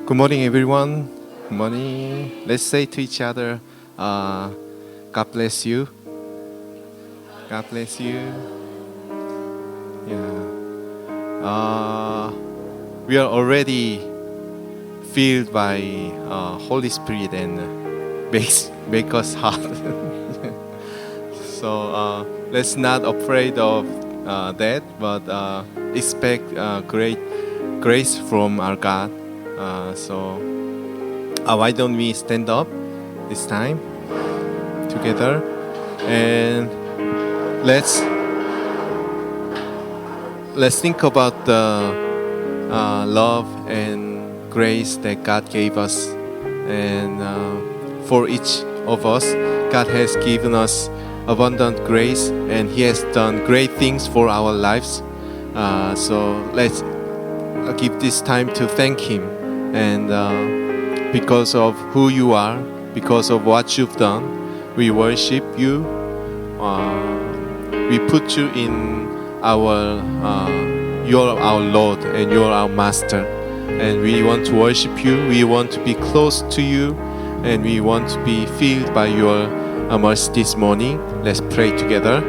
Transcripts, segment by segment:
Good morning, everyone. Good morning. Let's say to each other, God bless you. God bless you. Yeah. We are already filled by Holy Spirit and make us hot. So let's not afraid of that, but expect great grace from our God. So why don't we stand up this time together and let's think about the love and grace that God gave us, and for each of us God has given us abundant grace and He has done great things for our lives. So let's give this time to thank Him, and because of who you are, because of what you've done, we worship you. We put you in you're our Lord and you're our Master, and we want to worship you. We want to be close to you, and we want to be filled by your mercy this morning. Let's pray together.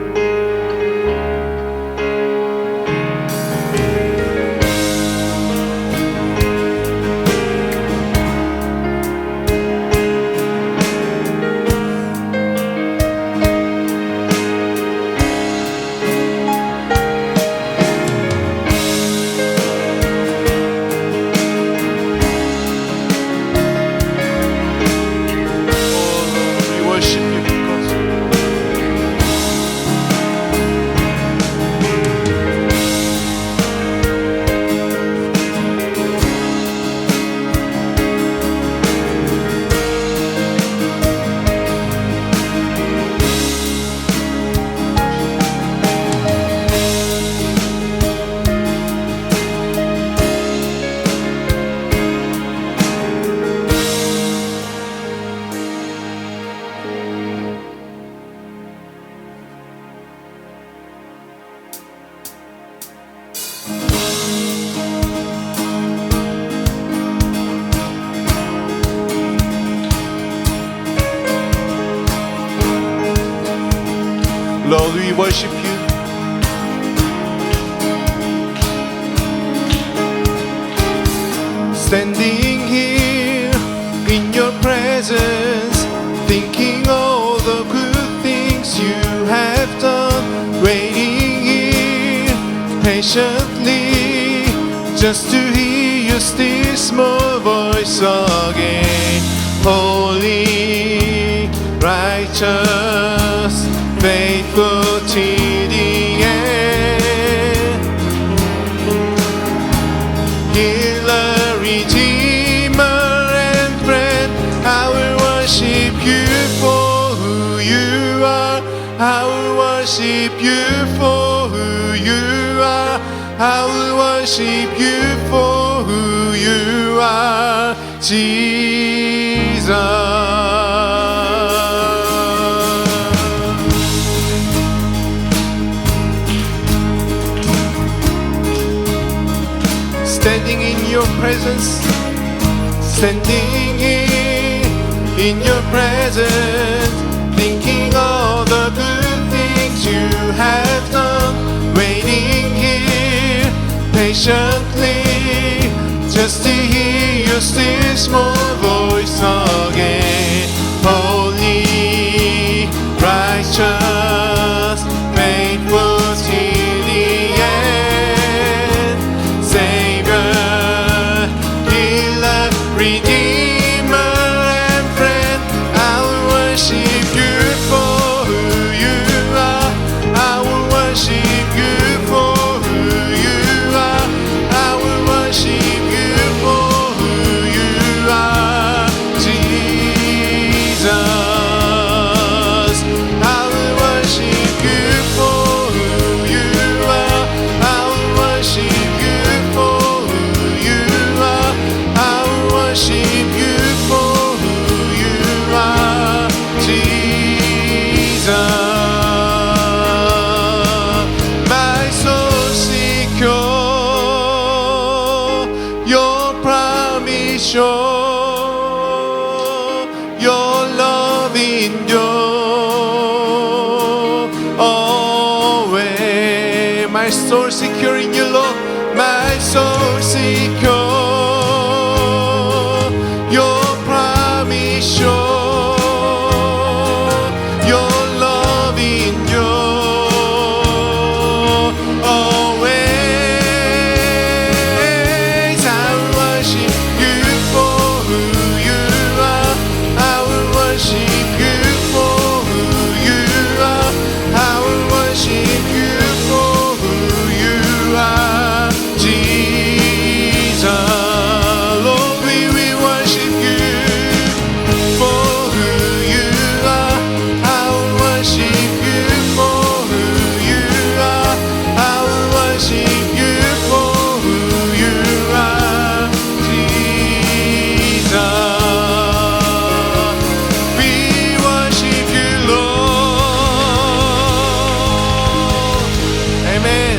Lord, we worship you. Standing here in your presence, thinking all the good things you have done, waiting here patiently just to hear your still small voice again. Holy, righteous, faithful to the end. Healer, Redeemer, and friend, I will worship you for who you are. I will worship you for who you are. I will worship you for who you are, Jesus. Standing in your presence, standing here in your presence, thinking all the good things you have done, waiting here patiently just to hear your still small voice again. Holy, righteous, faithful to the end. Savior, healer, Redeemer, and friend, I will worship you for who you are. I will worship you for who you are. I will worship you for who you are, Jesus. we show your love endure always. My soul secure in you, Lord. My soul secure. Your promise sure. Your love endure always. I will worship you for who you are. I will worship you for who you are. I will worship you for who you are, Jesus. Lord, we will worship you for who you are. I will worship you for who you are. I will worship you for who you are, Jesus. We worship you, Lord. Amen.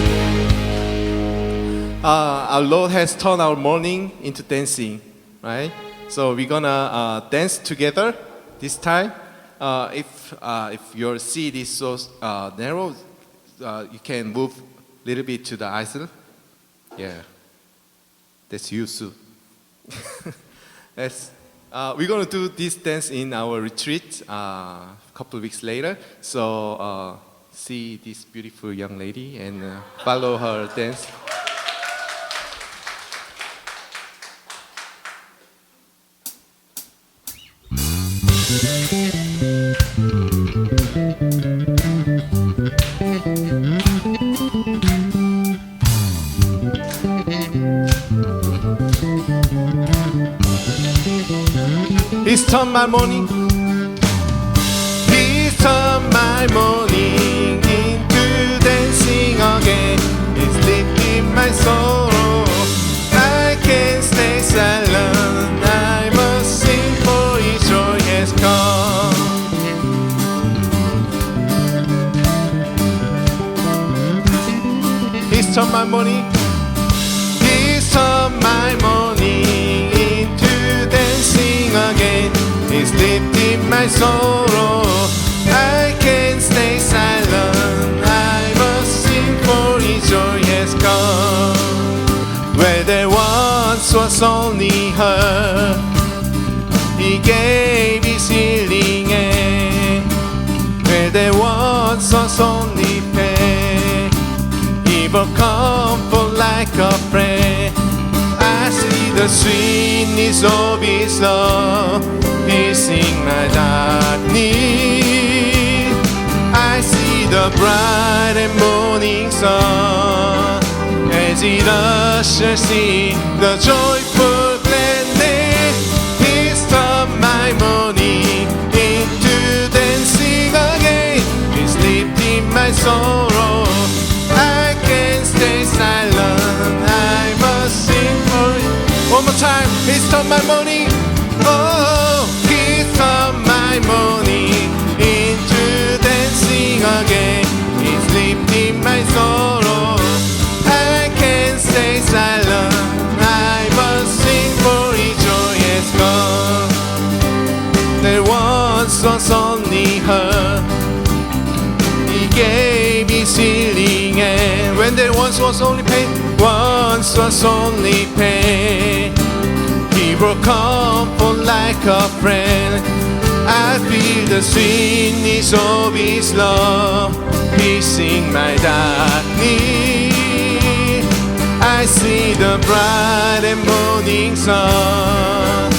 Our Lord has turned our mourning into dancing, right? So we're gonna dance together this time. If your seat is so narrow, you can move a little bit to the aisle. Yeah, that's you, Sue. We're gonna do this dance in our retreat a couple of weeks later. So see this beautiful young lady and follow her dance. He's turned my morning. He's turned my morning into dancing again. He's lifting my sorrow. I can't stay silent. I must sing for His joy has come. He's turned my morning. He's turned my morning into dancing again. He's lifting my sorrow. I can't stay silent. I must sing for His joy has come. Where there once was only hurt, He gave His healing hand. Where there once was only pain, He will comfort like a friend. I see the sweetness of His love, piercing my darkness. I see the bright and morning sun as it ushers in the joyful gladness. He's turned my morning into dancing again. He's lifting my sorrow. I can't stay silent. I must sing for Him. One more time. He's turned my morning. Oh, He's turned my morning into dancing again. He's lifting my sorrow. I can't stay silent. I must sing for His joy has come. There once was only hurt, He gave His healing hand. When there once was only pain, once was only pain, He will comfort like a friend. I feel the sweetness of His love, piercing my darkness. I see the bright and morning sun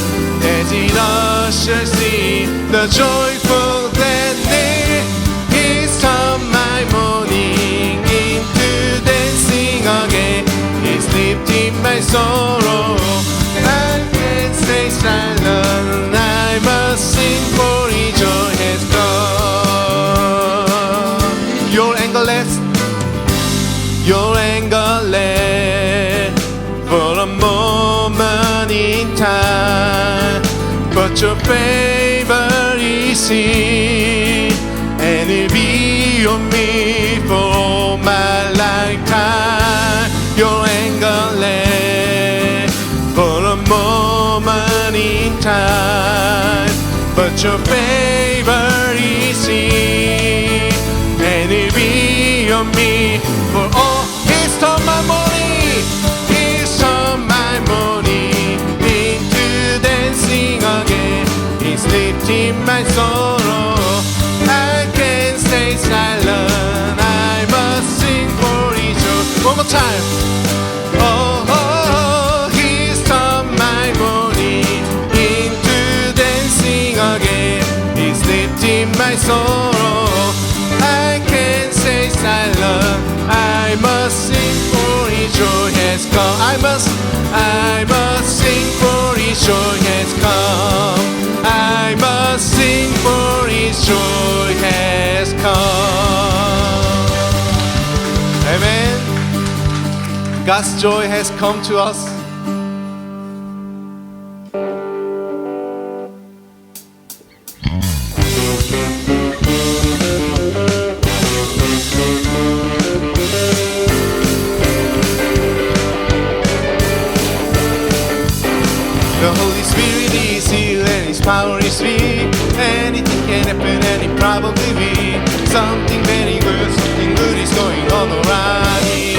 as it ushers in the joyful gladness. He's turned my morning into dancing again. He's lifting my sorrow. I can't stay silent. I must sing for His joy has come. Your anger left. Your anger left for a moment in time, but your favor is here, and it'll be on me for all my lifetime. Your anger left for a moment morning time, but your favor is here, and it be on me for all. He's on my morning, he's on my morning, into dancing again. He's lifting my sorrow. I can't stay silent, I must sing for His joy. One more time. Oh, oh, oh, He's turned my morning into dancing again. He's lifting my sorrow. I can't stay silent, I must sing for His joy has come. I must sing for His joy has come. I must sing for His joy has come. Amen. God's joy has come to us. The Holy Spirit is here and His power is free. Anything can happen and it probably be something very good, something good is going on around me.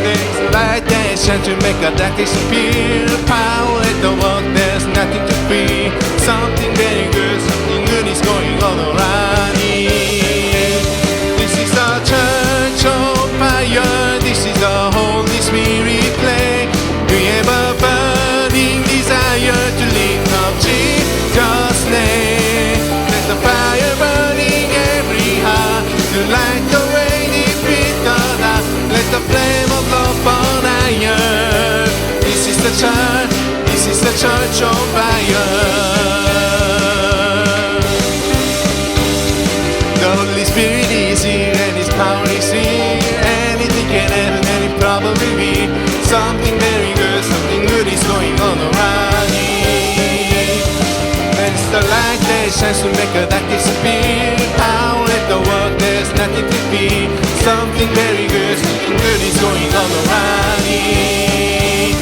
There's a light that shines to make a dark disappear. Power at the work, there's nothing to fear. Something very good, something good is going on around me. This is a church on fire. This is a Holy Spirit play. We have a burning desire to lift up Jesus' name. Let the fire burning every heart to light the way deep in the dark. Let the flame of love burn higher. This is the church on fire. The Holy Spirit is here and His power is here. Anything can happen and it probably be something very good, something good is going on around me. And it's the light that shines to make a dark disappear. Power at the work, there's nothing to fear. Something very good, something good is going on around me.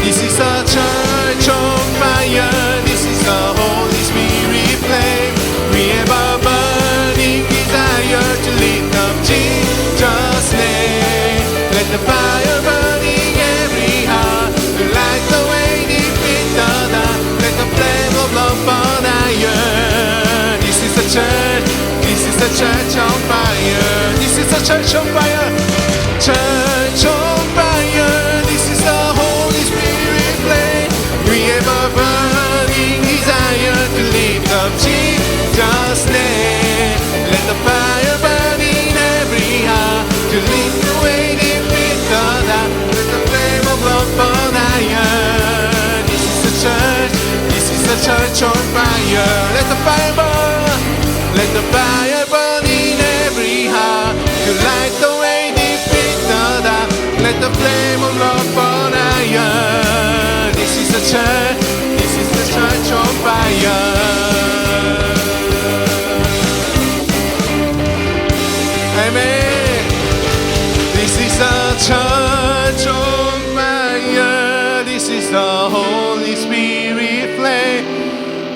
This is a church on fire. This is a Holy Spirit flame. We have a burning desire to lift up Jesus' name. Let the fire burning every heart to light the way deep in the dark. Let the flame of love burn higher. This is the church on fire. This is the church on fire. Church on fire. This is the Holy Spirit flame. We have a burning desire to lift up Jesus' name. Let the fire burn in every heart to lift the way deep in the dark. Let the flame of love burn higher. This is the church on fire. Let the fire burn. Let the fire burn in every heart to light the way deep in the dark. Let the flame of love burn higher. This is the church on fire. Amen. This is the church on fire. This is the Holy Spirit flame.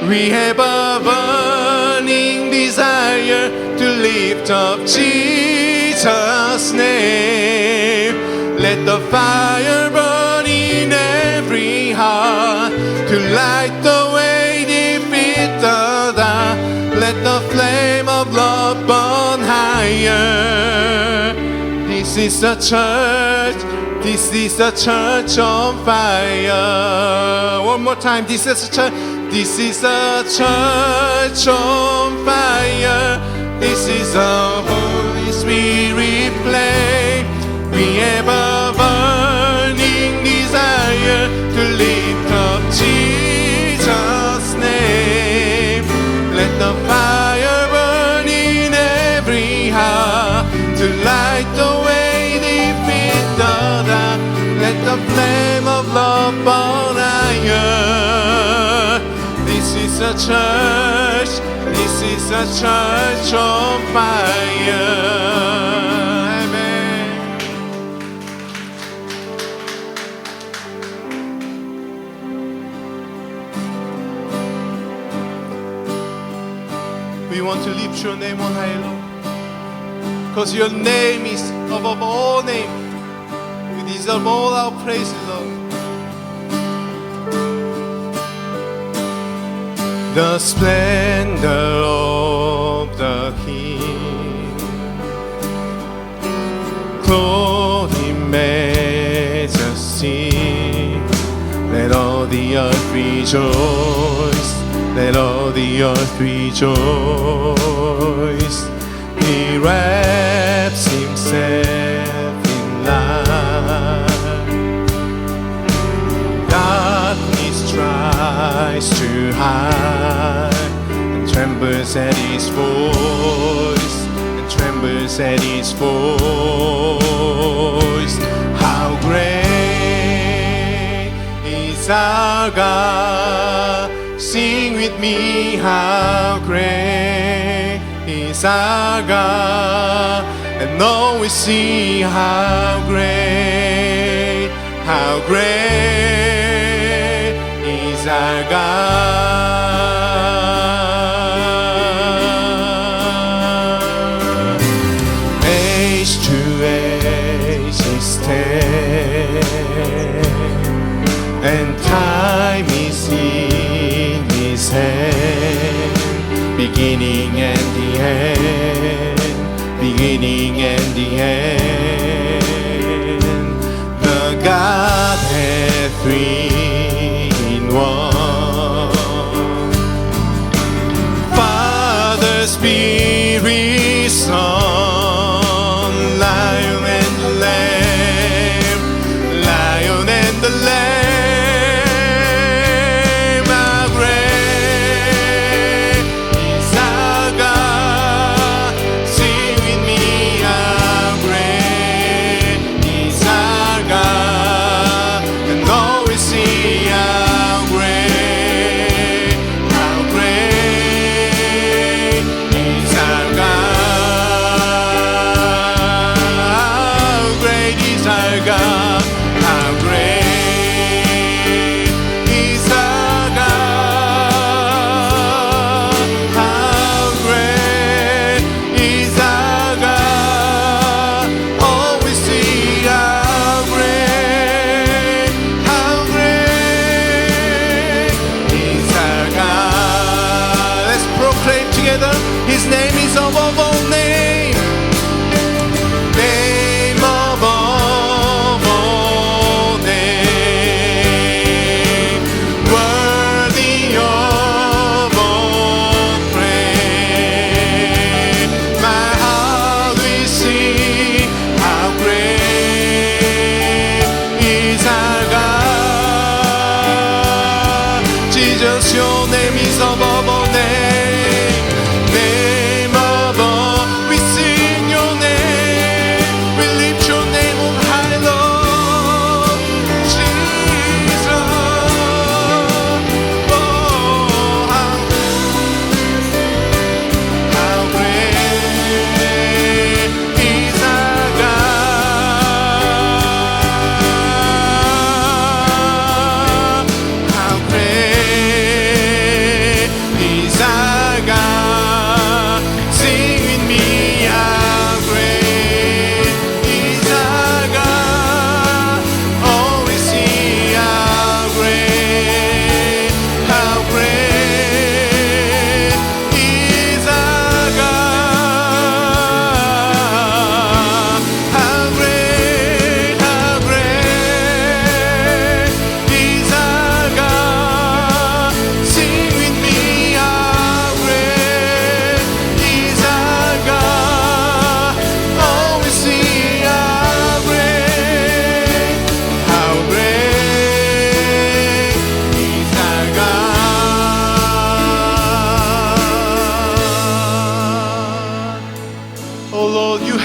We have a burning desire to lift up Jesus' name. Let the fire burn in every heart to light the way deep in the dark. Let the flame of love burn higher. This is the church. This is the church on fire. One more time. This is the church. This is the church on fire. This is the Holy Spirit flame. We have a burning desire to lift up Jesus' name. Let the fire burn in every heart to light the way deep in the dark. Let the flame of love burn higher. This is a church. This is a church on fire. Amen. We want to lift your name on high, Lord. Because your name is above all names. You deserve all our praise, Lord. The splendor of the King, clothed in majesty. Let all the earth rejoice. Let all the earth rejoice. He wraps himself in light. Darkness tries to hide and trembles at his voice. And trembles at his voice. How great is our God! Sing with me, how great is our God, and all we see how great is our God. Age to age he stands, and time is in his hand. Beginning and the end, beginning and the end. The Godhead three in one. Father, Spirit, Son, Lion and the Lamb, Lion and the Lamb. His name is above all names. Name above all names. Worthy of all praise. My heart will sing how great is our God. Jesus, your name is above all names.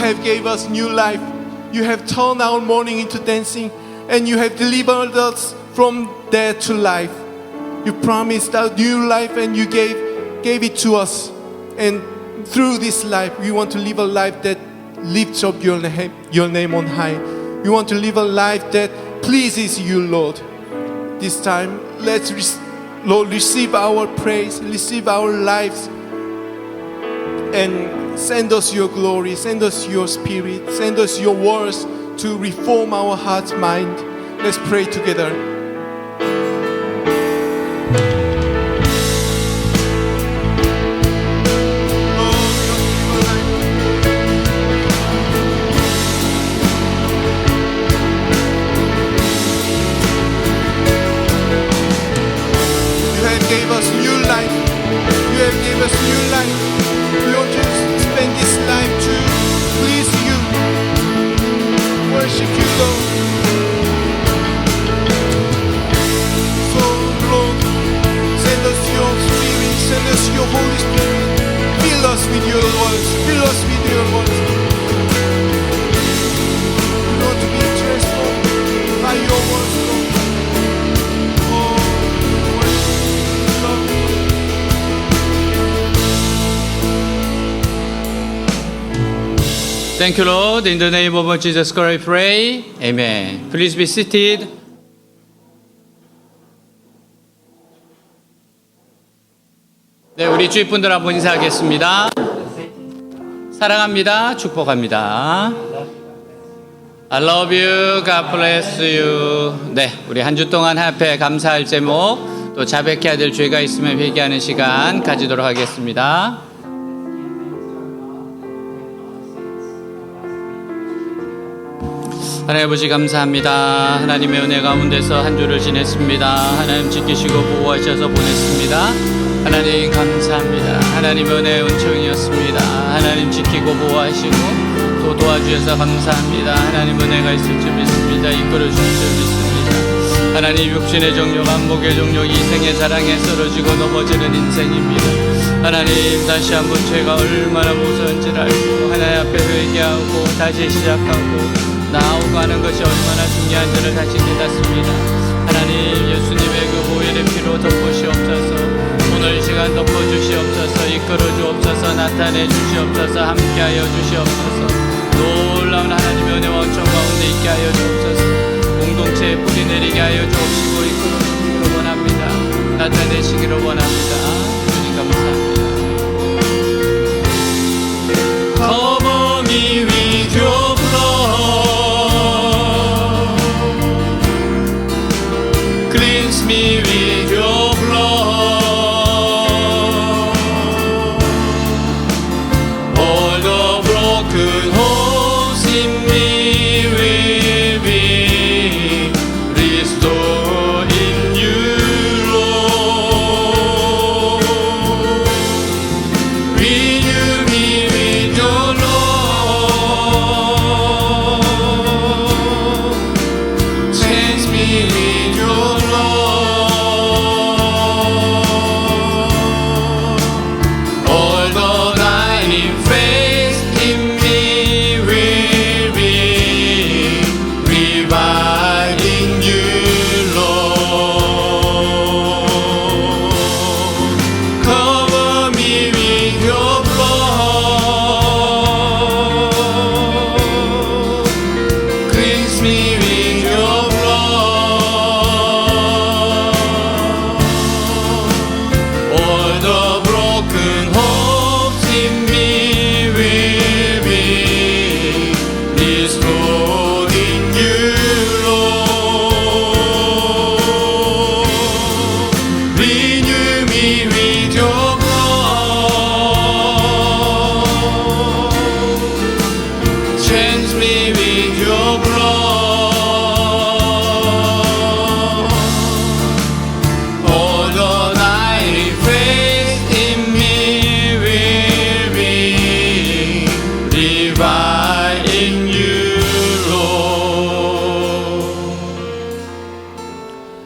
have gave us new life. You have turned our mourning into dancing, and you have delivered us from death to life. You promised us new life, and you gave it to us. And through this life, we want to live a life that lifts up your name on high. We want to live a life that pleases you, Lord. This time, Lord, receive our praise, receive our lives. and send us your glory, send us your spirit, send us your words to reform our heart's mind. Let's pray together. Gave us new life. You have gave us new life. We want to spend this life to please you, worship you, Lord. So, Lord, send us your Spirit, send us your Holy Spirit. Fill us with your words. Fill us with your words. We want to be transformed by your words, Lord. Thank you, Lord. In the name of Jesus Christ, I pray. Amen. Please be seated. 네, 우리 주위분들 한번 인사하겠습니다. 사랑합니다. 축복합니다. I love you. God bless you. 네, 우리 한 주 동안 앞에 감사할 제목, 또 자백해야 될 죄가 있으면 회개하는 시간 가지도록 하겠습니다. 하나님 아버지 감사합니다. 하나님의 은혜 가운데서 한 주를 지냈습니다. 하나님 지키시고 보호하셔서 보냈습니다. 하나님 감사합니다. 하나님의 은혜의 은총이었습니다. 하나님 지키고 보호하시고 또 도와주셔서 감사합니다. 하나님 은혜가 있을 줄 믿습니다. 이끌어주실 줄 믿습니다. 하나님 육신의 정욕, 안목의 정욕, 이생의 사랑에 쓰러지고 넘어지는 인생입니다. 하나님 다시 한번 죄가 얼마나 무서운지를 알고 하나님 앞에 회개하고 다시 시작하고 나오고 하는 것이 얼마나 중요한지를 다시 깨닫습니다. 하나님 예수님의 그 보혈의 피로 덮으시옵소서. 오늘 이 시간 덮어주시옵소서. 이끌어 주옵소서. 나타내 주시옵소서. 함께하여 주시옵소서. 놀라운 하나님의 은혜와 은총 가운데 있게 하여 주옵소서. 공동체에 뿌리 내리게 하여 주옵시고 이끌어 주시기를 원합니다. 나타내시기를 원합니다. 주님 감사합니다. Cover me with your Cleanse me with your blood. All the broken holes in me will be restored in you, Lord. Renew me with your love. Change me with your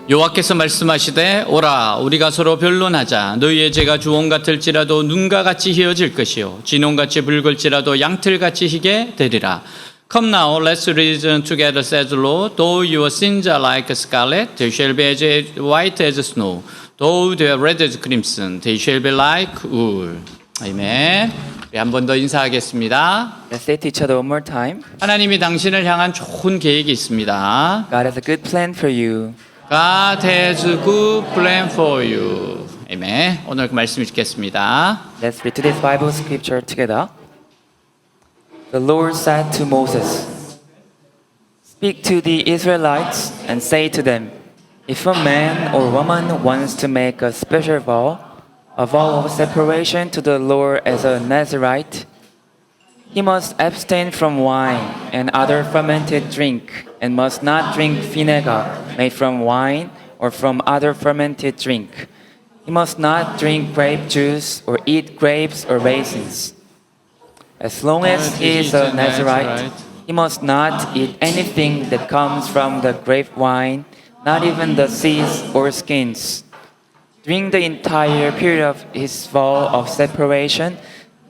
여호와께서 말씀하시되 오라 우리가 서로 변론하자. 너희의 죄가 주홍 같을지라도 눈과 같이 희어질 것이요 진홍같이 붉을지라도 양틀같이 희게 되리라. Come now, let's reason together, says the Lord. Though your sins are like scarlet, they shall be as white as snow. Though they are red as crimson, they shall be like wool. 아멘. 한 번 더 인사하겠습니다. Let's say to each other one more time. 하나님이 당신을 향한 좋은 계획이 있습니다. God has a good plan for you. God has a good plan for you. 아멘. 오늘 그 말씀 읽겠습니다. Let's read today's Bible scripture together. The Lord said to Moses, "Speak to the Israelites and say to them, if a man or woman wants to make a special vow, a vow of separation to the Lord as a Nazirite, he must abstain from wine and other fermented drink, and must not drink vinegar made from wine or from other fermented drink. He must not drink grape juice or eat grapes or raisins. As long as he is a Nazirite, he must not eat anything that comes from the grapevine, not even the seeds or skins. During the entire period of his vow of separation,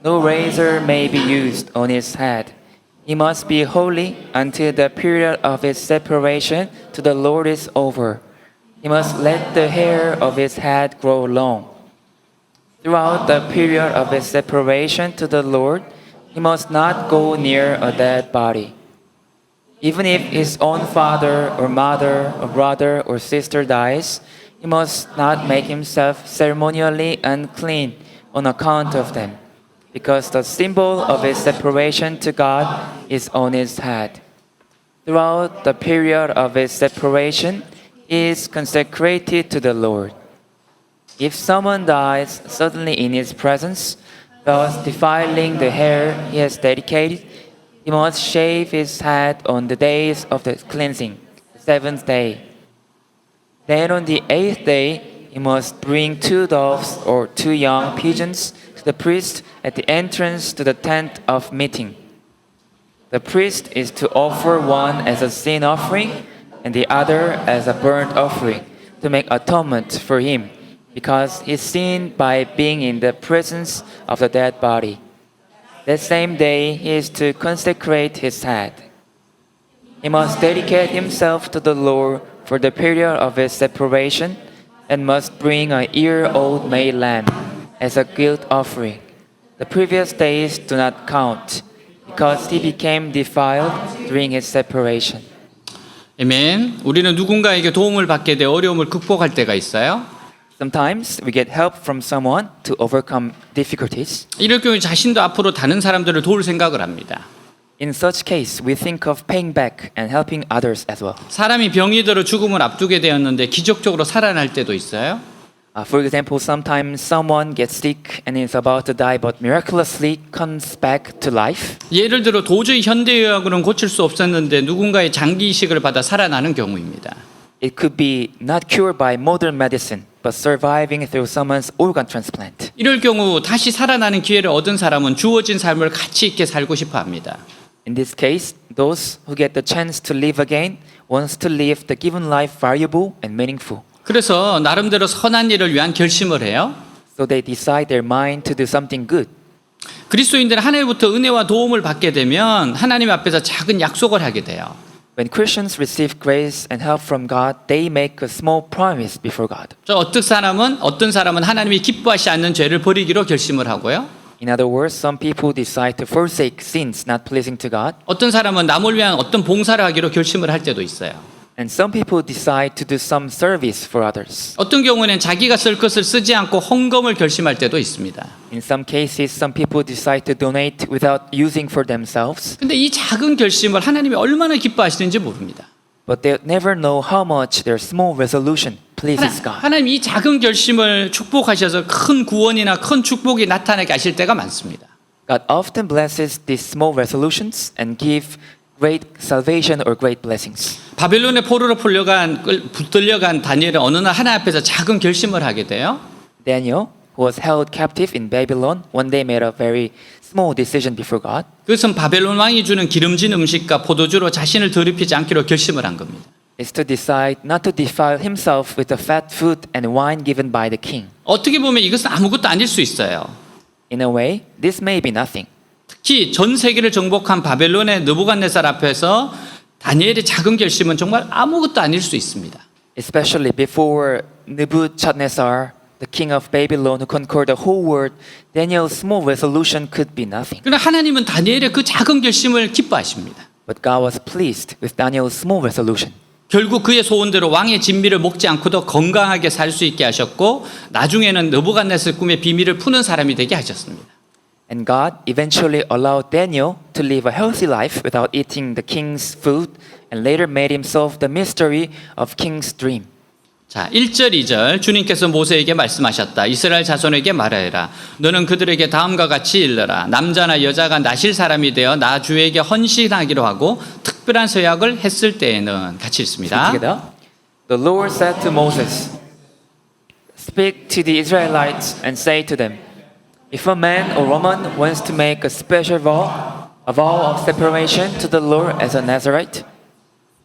no razor may be used on his head. He must be holy until the period of his separation to the Lord is over. He must let the hair of his head grow long. Throughout the period of his separation to the Lord, he must not go near a dead body. Even if his own father or mother or brother or sister dies, he must not make himself ceremonially unclean on account of them, because the symbol of his separation to God is on his head. Throughout the period of his separation, he is consecrated to the Lord. If someone dies suddenly in his presence, thus defiling the hair he has dedicated, he must shave his head on the days of the cleansing, the seventh day. Then on the eighth day, he must bring 2 doves or 2 young pigeons to the priest at the entrance to the tent of meeting. The priest is to offer one as a sin offering and the other as a burnt offering to make atonement for him, because he sinned by being in the presence of the dead body. That same day he is to consecrate his head. He must dedicate himself to the Lord for the period of his separation, and must bring a year-old male lamb as a guilt offering. The previous days do not count, because he became defiled during his separation. 아멘. 우리는 누군가에게 도움을 받게 돼 어려움을 극복할 때가 있어요. Sometimes we get help from someone to overcome difficulties. 이럴 경우 자신도 앞으로 다른 사람들을 도울 생각을 합니다. In such case, we think of paying back and helping others as well. 사람이 병이 들어 죽음을 앞두게 되었는데 기적적으로 살아날 때도 있어요. For example, sometimes someone gets sick and is about to die but miraculously comes back to life. 예를 들어 도저히 현대의학으로는 고칠 수 없었는데 누군가의 장기 이식을 받아 살아나는 경우입니다. It could be not cured by modern medicine, but surviving through someone's organ transplant. 이럴 경우 다시 살아나는 기회를 얻은 사람은 주어진 삶을 가치 있게 살고 싶어 합니다. In this case, those who get the chance to live again wants to live the given life valuable and meaningful. 그래서 나름대로 선한 일을 위한 결심을 해요. So they decide their mind to do something good. 그리스도인들은 하나님부터 은혜와 도움을 받게 되면 하나님 앞에서 작은 약속을 하게 돼요. When Christians receive grace and help from God, they make a small promise before God. 어떤 사람은 하나님이 기뻐하지 않는 죄를 버리기로 결심을 하고요. In other words, some people decide to forsake sins not pleasing to God. 어떤 사람은 남을 위한 어떤 봉사를 하기로 결심을 할 때도 있어요. And some people decide to do some service for others. 어떤 경우에는 자기가 쓸 것을 쓰지 않고 헌금을 결심할 때도 있습니다. In some cases, some people decide to donate without using for themselves. 근데 이 작은 결심을 하나님이 얼마나 기뻐하시는지 모릅니다. But they never know how much their small resolution pleases God. 하나님 이 작은 결심을 축복하셔서 큰 구원이나 큰 축복이 나타나게 하실 때가 많습니다. God often blesses these small resolutions and give great salvation or great blessings. 바벨론의 포로로 붙들려간 다니엘은 어느 날 하나님 앞에서 작은 결심을 하게 돼요. Daniel, who was held captive in Babylon, one day made a very small decision before God. 그것은 바벨론 왕이 주는 기름진 음식과 포도주로 자신을 더럽히지 않기로 결심을 한 겁니다. Is to decide not to defile himself with the fat food and wine given by the king. 어떻게 보면 이것은 아무것도 아닐 수 있어요. In a way, this may be nothing. 특히 전 세계를 정복한 바벨론의 느부갓네살 앞에서 다니엘의 작은 결심은 정말 아무것도 아닐 수 있습니다. Especially before Nebuchadnezzar, the king of Babylon who conquered the whole world, Daniel's small resolution could be nothing. 그러나 하나님은 다니엘의 그 작은 결심을 기뻐하십니다. But God was pleased with Daniel's small resolution. 결국 그의 소원대로 왕의 진미를 먹지 않고도 건강하게 살 수 있게 하셨고 나중에는 느부갓네살 꿈의 비밀을 푸는 사람이 되게 하셨습니다. And God eventually allowed Daniel to live a healthy life without eating the king's food and later made him solve the mystery of king's dream. 자, 1절, 2절 주님께서 모세에게 말씀하셨다. 이스라엘 자손에게 말하여라. 너는 그들에게 다음과 같이 일러라. 남자나 여자가 나실 사람이 되어 나 주에게 헌신하기로 하고 특별한 서약을 했을 때에는 같이 읽습니다. Together. The Lord said to Moses, Speak to the Israelites and say to them, If a man or woman wants to make a special vow, a vow of separation to the Lord as a Nazirite,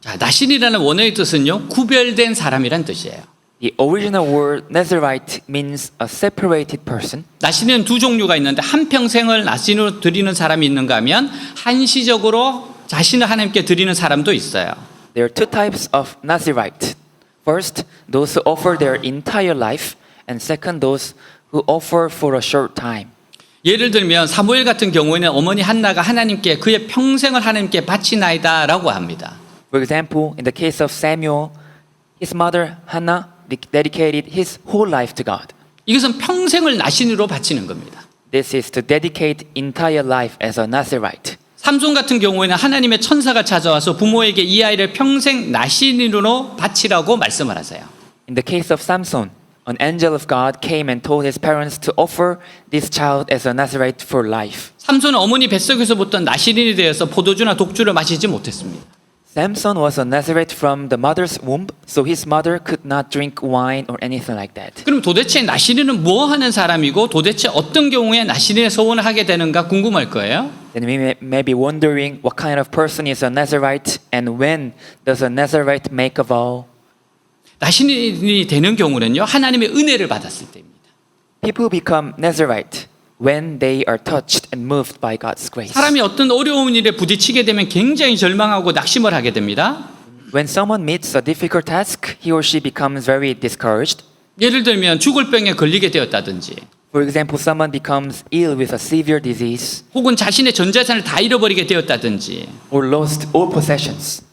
자, 나신이라는 원어의 뜻은요, 구별된 사람이란 뜻이에요. the original word Nazirite means a separated person. 나신은 두 종류가 있는데 한평생을 나신으로 드리는 사람이 있는가 하면 한시적으로 자신을 하나님께 드리는 사람도 있어요. There are two types of Nazirite. First, those who offer their entire life, and second, those who offer for a short time. 예를 들면 사무엘 같은 경우에는 어머니 한나가 하나님께 그의 평생을 하나님께 바치나이다라고 합니다. For example, in the case of Samuel, his mother Hannah dedicated his whole life to God. 이것은 평생을 나신으로 바치는 겁니다. This is to dedicate entire life as a Nazirite. 삼손 같은 경우에는 하나님의 천사가 찾아와서 부모에게 이 아이를 평생 나신으로 바치라고 말씀을 하세요. In the case of Samson, an angel of God came and told his parents to offer this child as a Nazirite for life. 삼손은 어머니 뱃속에서부터 나신인이 되어서 포도주나 독주를 마시지 못했습니다. Samson was a Nazirite from the mother's womb, so his mother could not drink wine or anything like that. 그럼 도대체 나신인은 뭐 하는 사람이고 도대체 어떤 경우에 나신인의 소원을 하게 되는가 궁금할 거예요. Then we may be wondering what kind of person is a Nazirite and when does a Nazirite make a vow? 나신인이 되는 경우는요, 하나님의 은혜를 받았을 때입니다. People become Nazirite when they are touched and moved by God's grace. 사람이 어떤 어려운 일에 부딪히게 되면 굉장히 절망하고 낙심을 하게 됩니다. When someone meets a difficult task, he or she becomes very discouraged. 예를 들면 죽을 병에 걸리게 되었다든지 For example, someone becomes ill with a severe disease 혹은 자신의 전 재산을 다 잃어버리게 되었다든지 or lost all possessions,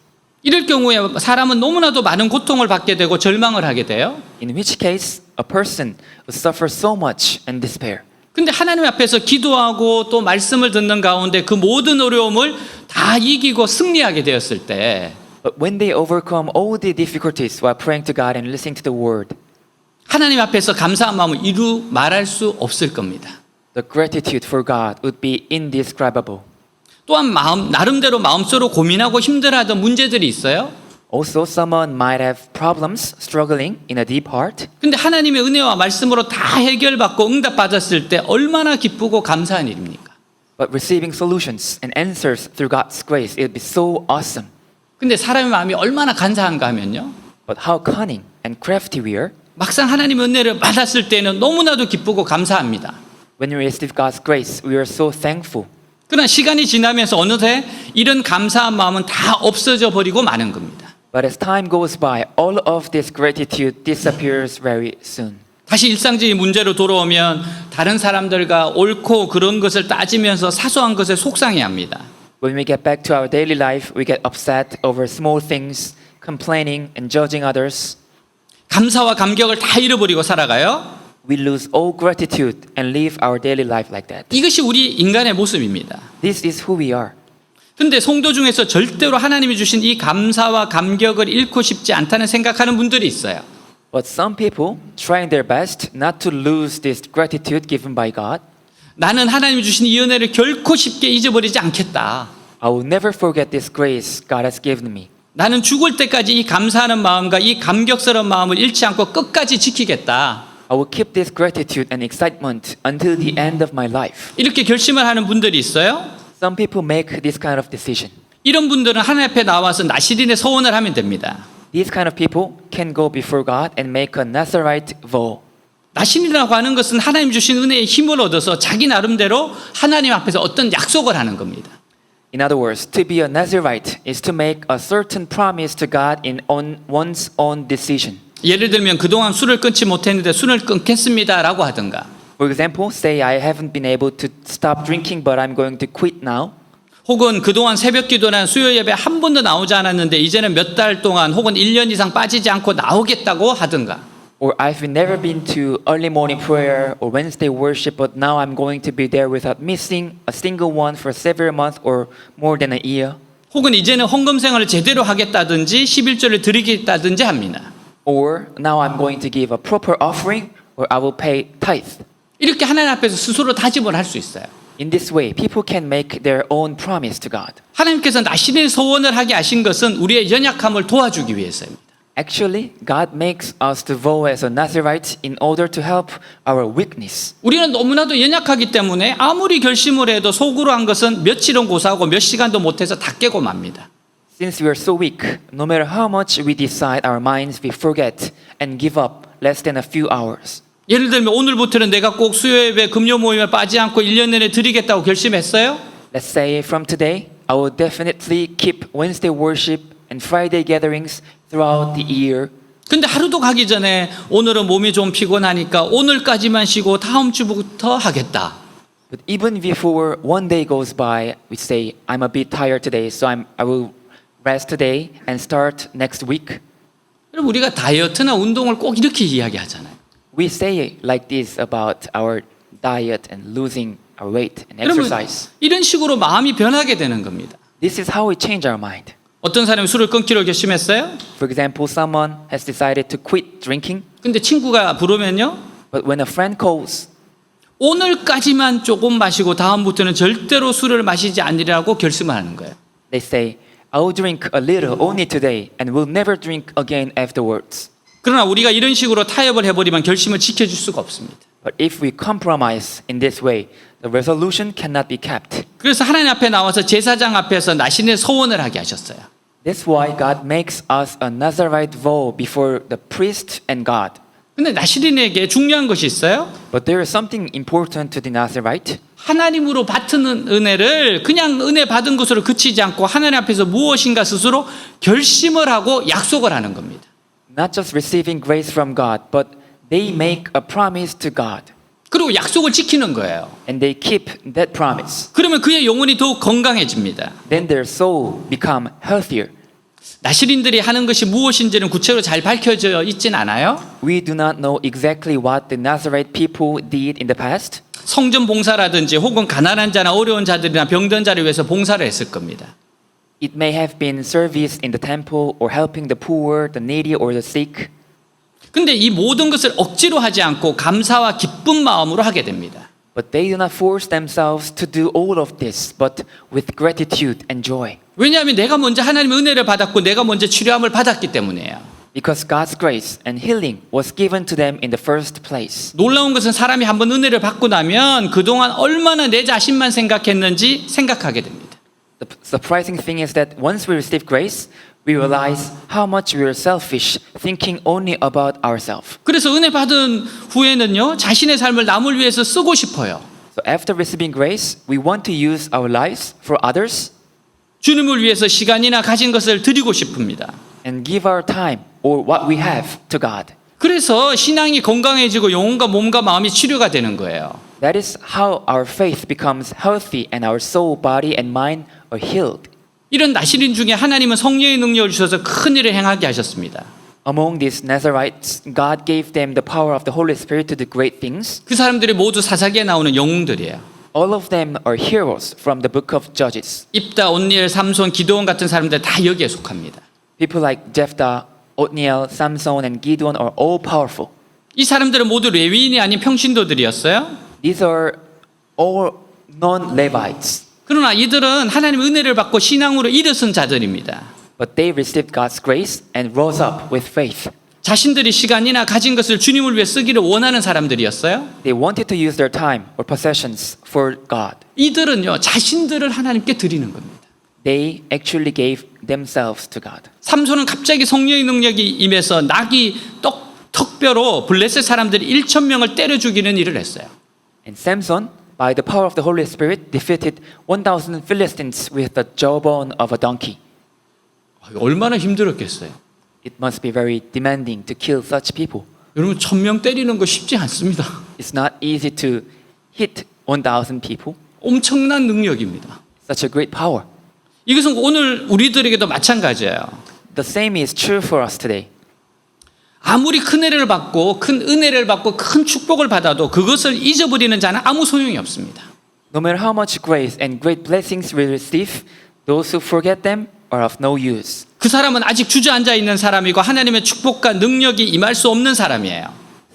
이럴 경우에 사람은 너무나도 많은 고통을 받게 되고 절망을 하게 돼요. in which case a person would suffer so much and despair. 근데 하나님 앞에서 기도하고 또 말씀을 듣는 가운데 그 모든 어려움을 다 이기고 승리하게 되었을 때 But when they overcome all the difficulties while praying to God and listening to the word, 하나님 앞에서 감사한 마음을 이루 말할 수 없을 겁니다. the gratitude for God would be indescribable. 또한 나름대로 마음속으로 고민하고 힘들어하던 문제들이 있어요. Also, someone might have problems struggling in a deep heart. 근데 하나님의 은혜와 말씀으로 다 해결받고 응답받았을 때 얼마나 기쁘고 감사한 일입니까? But receiving solutions and answers through God's grace, it would be so awesome. 근데 사람의 마음이 얼마나 간사한가 하면요, But how cunning and crafty we are. 막상 하나님의 은혜를 받았을 때는 너무나도 기쁘고 감사합니다. When we receive God's grace, we are so thankful. 그러나 시간이 지나면서 어느새 이런 감사한 마음은 다 없어져 버리고 마는 겁니다. But as time goes by, all of this gratitude disappears very soon. 다시 일상적인 문제로 돌아오면 다른 사람들과 옳고 그런 것을 따지면서 사소한 것에 속상해합니다. When we get back to our daily life, we get upset over small things, complaining and judging others. 감사와 감격을 다 잃어버리고 살아가요. We lose all gratitude and live our daily life like that. 이것이 우리 인간의 모습입니다. This is who we are. 근데 성도 중에서 절대로 하나님이 주신 이 감사와 감격을 잃고 싶지 않다는 생각하는 분들이 있어요. But some people trying their best not to lose this gratitude given by God. 나는 하나님이 주신 이 은혜를 결코 쉽게 잊어버리지 않겠다. I will never forget this grace God has given me. 나는 죽을 때까지 이 감사하는 마음과 이 감격스러운 마음을 잃지 않고 끝까지 지키겠다. I will keep this gratitude and excitement until the end of my life. 이렇게 결심을 하는 분들이 있어요. Some people make this kind of decision. 이런 분들은 하나님 앞에 나와서 나시린의 소원을 하면 됩니다. These kind of people can go before God and make a Nazirite vow. 나신이라고 하는 것은 하나님 주신 은혜의 힘을 얻어서 자기 나름대로 하나님 앞에서 어떤 약속을 하는 겁니다. In other words, to be a Nazirite is to make a certain promise to God in one's own decision. 예를 들면 그동안 술을 끊지 못했는데 술을 끊겠습니다라고 하든가 For example, say I haven't been able to stop drinking but I'm going to quit now. 혹은 그동안 새벽 기도나 수요 예배 한 번도 나오지 않았는데 이제는 몇 달 동안 혹은 1년 이상 빠지지 않고 나오겠다고 하든가. Or I've never been to early morning prayer or Wednesday worship, but now I'm going to be there without missing a single one for several months or more than a year. 혹은 이제는 헌금 생활을 제대로 하겠다든지 11조를 드리겠다든지 합니다. Or now I'm going to give a proper offering, or I will pay tithe. 이렇게 하나님 앞에서 스스로 다짐을 할 수 있어요. In this way, people can make their own promise to God. 하나님께서 나신의 소원을 하게 하신 것은 우리의 연약함을 도와주기 위해서입니다. Actually, God makes us to vow as a Nazirite in order to help our weakness. 우리는 너무나도 연약하기 때문에 아무리 결심을 해도 속으로 한 것은 며칠은 고사하고 몇 시간도 못해서 다 깨고 맙니다. Since we are so weak, no matter how much we decide our minds, we forget and give up less than a few hours. 예를 들면 오늘부터는 내가 꼭 수요예배 금요 모임에 빠지지 않고 1년 내내 드리겠다고 결심했어요. Let's say from today, I will definitely keep Wednesday worship and Friday gatherings throughout the year. 근데 하루도 가기 전에 오늘은 몸이 좀 피곤하니까 오늘까지만 쉬고 다음 주부터 하겠다. But even before one day goes by, we say, I'm a bit tired today, so I will rest today and start next week. 그럼 우리가 다이어트나 운동을 꼭 이렇게 이야기하잖아요. We say like this about our diet and losing our weight and 여러분 exercise. 이런 식으로 마음이 변하게 되는 겁니다. This is how we change our mind. 어떤 사람이 술을 끊기로 결심했어요. For example, someone has decided to quit drinking, 근데 친구가 부르면요. but when a friend calls, 오늘까지만 조금 마시고 다음부터는 절대로 술을 마시지 않으리라고 결심을 하는 거예요. they say, I will drink a little only today and will never drink again afterwards. 그러나 우리가 이런 식으로 타협을 해버리면 결심을 지켜줄 수가 없습니다. But if we compromise in this way, the resolution cannot be kept. 그래서 하나님 앞에 나와서 제사장 앞에서 나신의 소원을 하게 하셨어요. That's why God makes us a Nazirite vow before the priest and God. 근데 나시린에게 중요한 것이 있어요. But there is something important to the Nazirite. 하나님으로 받는 은혜를 그냥 은혜 받은 것으로 그치지 않고 하나님 앞에서 무엇인가 스스로 결심을 하고 약속을 하는 겁니다. Not just receiving grace from God, but they make a promise to God. 그리고 약속을 지키는 거예요. And they keep that promise. 그러면 그의 영혼이 더욱 건강해집니다. Then their soul become healthier. 나시린들이 하는 것이 무엇인지는 구체적으로 잘 밝혀져 있진 않아요. We do not know exactly what the Nazirite people did in the past. 성전 봉사라든지 혹은 가난한 자나 어려운 자들이나 병든 자를 위해서 봉사를 했을 겁니다. It may have been service in the temple or helping the poor, the needy, or the sick. 근데 이 모든 것을 억지로 하지 않고 감사와 기쁜 마음으로 하게 됩니다. But they do not force themselves to do all of this, but with gratitude and joy. 왜냐하면 내가 먼저 하나님의 은혜를 받았고 내가 먼저 치료함을 받았기 때문이에요. Because God's grace and healing was given to them in the first place. 놀라운 것은 사람이 한번 은혜를 받고 나면 그동안 얼마나 내 자신만 생각했는지 생각하게 됩니다. The surprising thing is that once we receive grace, we realize how much we are selfish, thinking only about ourselves. 그래서 은혜 받은 후에는요, 자신의 삶을 남을 위해서 쓰고 싶어요. So after receiving grace, we want to use our lives for others 주님을 위해서 시간이나 가진 것을 드리고 싶습니다. and give our time or what we have to God. 그래서 신앙이 건강해지고 영혼과 몸과 마음이 치료가 되는 거예요. That is how our faith becomes healthy and our soul, body, and mind are healed. 이런 나시린 중에 하나님은 성령의 능력을 주셔서 큰 일을 행하게 하셨습니다. Among these Nazirites, God gave them the power of the Holy Spirit to do great things. 그 사람들이 모두 사사기에 나오는 영웅들이에요. All of them are heroes from the book of Judges. 입다, 온니엘, 삼손, 기드온 같은 사람들 다 여기에 속합니다. People like Jephthah, Othniel, Samson, and Gideon are all powerful. 이 사람들은 모두 레위인이 아닌 평신도들이었어요. These are all non-Levites, 그러나 이들은 하나님의 은혜를 받고 신앙으로 일어선 자들입니다. but they received God's grace and rose up with faith. 자신들이 시간이나 가진 것을 주님을 위해 쓰기를 원하는 사람들이었어요. They wanted to use their time or possessions for God. 이들은요, 자신들을 하나님께 드리는 겁니다. They actually gave themselves to God. 삼손은 갑자기 성령의 능력이 임해서 낙이 턱뼈로 블레셋 사람들이 1,000명을 때려 죽이는 일을 했어요. And Samson, by the power of the Holy Spirit, defeated 1,000 Philistines with the jawbone of a donkey. 얼마나 힘들었겠어요. It must be very demanding to kill such people. 여러분 1,000명 때리는 거 쉽지 않습니다. It's not easy to hit 1,000 people. 엄청난 능력입니다. It's such a great power. 이것은 오늘 우리들에게도 마찬가지예요. The same is true for us today. 아무리 큰 은혜를 받고 큰 은혜를 받고 큰 축복을 받아도 그것을 잊어버리는 자는 아무 소용이 없습니다. No matter how much grace and great blessings we receive, those who forget them are of no use. 그 사람은 아직 주저앉아 있는 사람이고 하나님의 축복과 능력이 임할 수 없는 사람이에요.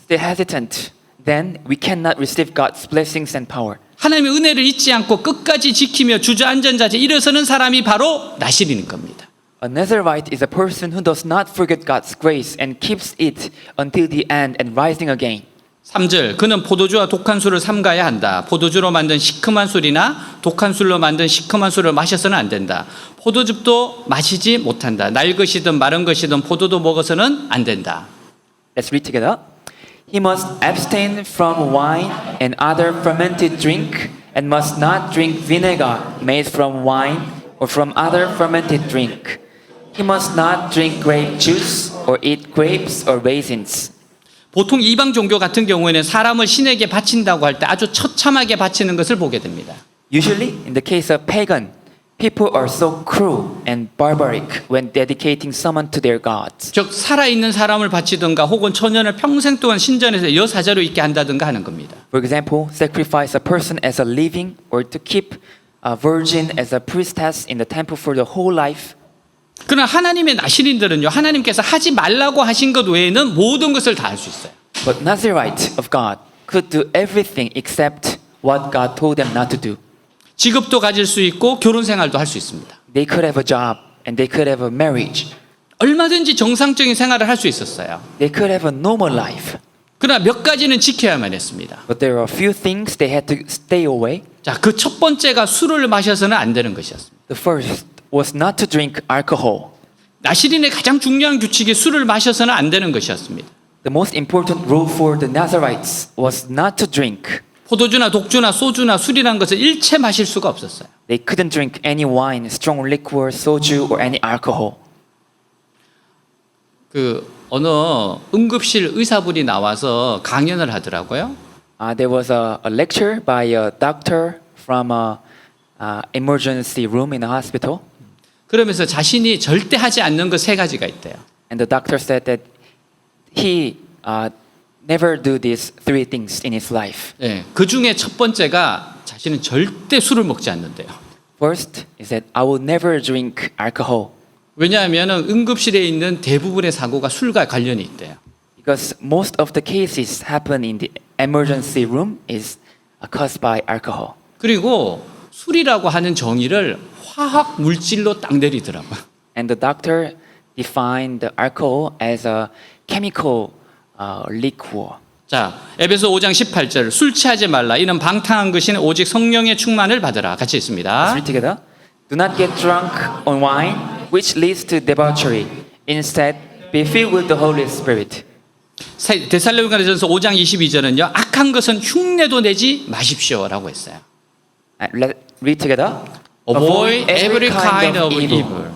Still hesitant, then we cannot receive God's blessings and power. 하나님의 은혜를 잊지 않고 끝까지 지키며 주저앉은 자에 일어서는 사람이 바로 나실인 겁니다. A Nazarite is a person who does not forget God's grace and keeps it until the end and rising again. 3절 그는 포도주와 독한 술을 삼가야 한다. 포도주로 만든 시큼한 술이나 독한 술로 만든 시큼한 술을 마셔서는 안 된다. 포도즙도 마시지 못한다. 날 것이든 마른 것이든 포도도 먹어서는 안 된다. Let's read together. He must abstain from wine and other fermented drink and must not drink vinegar made from wine or from other fermented drink. He must not drink grape juice or eat grapes or raisins. 보통 이방 종교 같은 경우에는 사람을 신에게 바친다고 할 때 아주 처참하게 바치는 것을 보게 됩니다. Usually, in the case of pagan, people are so cruel and barbaric when dedicating someone to their gods. 즉 살아있는 사람을 바치든가 혹은 처녀를 평생 동안 신전에서 여사제로 있게 한다든가 하는 겁니다. For example, sacrifice a person as a living or to keep a virgin as a priestess in the temple for the whole life. 그러나 하나님의 나실인들은요, 하나님께서 하지 말라고 하신 것 외에는 모든 것을 다 할 수 있어요. But Nazarite of God could do everything except what God told them not to do. 직업도 가질 수 있고 결혼 생활도 할 수 있습니다. They could have a job and they could have a marriage. 얼마든지 정상적인 생활을 할 수 있었어요. They could have a normal life. 그러나 몇 가지는 지켜야만 했습니다. But there are a few things they had to stay away. 자, 그 첫 번째가 술을 마셔서는 안 되는 것이었습니다. The first was not to drink alcohol. 나실인의 가장 중요한 규칙이 술을 마셔서는 안 되는 것이었습니다. The most important rule for the Nazarites was not to drink. 포도주나 독주나 소주나 술이란 것을 일체 마실 수가 없었어요. They couldn't drink any wine, strong liquor, soju, or any alcohol. 그 어느 응급실 의사분이 나와서 강연을 하더라고요. There was a lecture by a doctor from a emergency room in a hospital. 그러면서 자신이 절대 하지 않는 것 세 가지가 있대요. And the doctor said that he never do these three things in his life. 네, 그 중에 첫 번째가 자신은 절대 술을 먹지 않는데요. First is that I will never drink alcohol 왜냐하면 응급실에 있는 대부분의 사고가 술과 관련이 있대요. because most of the cases happen in the emergency room is caused by alcohol. 그리고 술이라고 하는 정의를 화학 물질로 딱 내리더라고요. And the doctor defined the alcohol as a chemical liquor. 자, 에베소 5장 18절 술 취하지 말라 이는 방탕한 것이 오직 성령의 충만을 받으라. 같이 Let's 있습니다. read together. Do not get drunk on wine, which leads to debauchery. Instead, be filled with the Holy Spirit. 데살로니가전서 5장 22절은요. 악한 것은 흉내도 내지 마십시오라고 했어요. Let's read together. Avoid every kind of evil.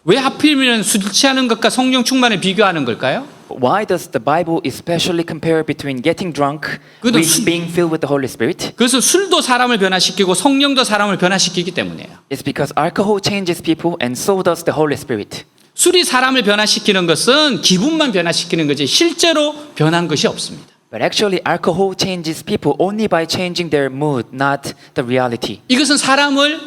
왜 하필이면 술 취하는 것과 성령 충만을 비교하는 걸까요? Why does the Bible especially compare between getting drunk with being filled with the Holy Spirit? 그것은 술도 사람을 변화시키고 성령도 사람을 변화시키기 때문이에요. It's because alcohol changes people and so does the Holy Spirit. 술이 사람을 변화시키는 것은 기분만 변화시키는 거지 실제로 변한 것이 없습니다. But actually, alcohol changes people only by changing their mood, not the reality. 이것은 사람을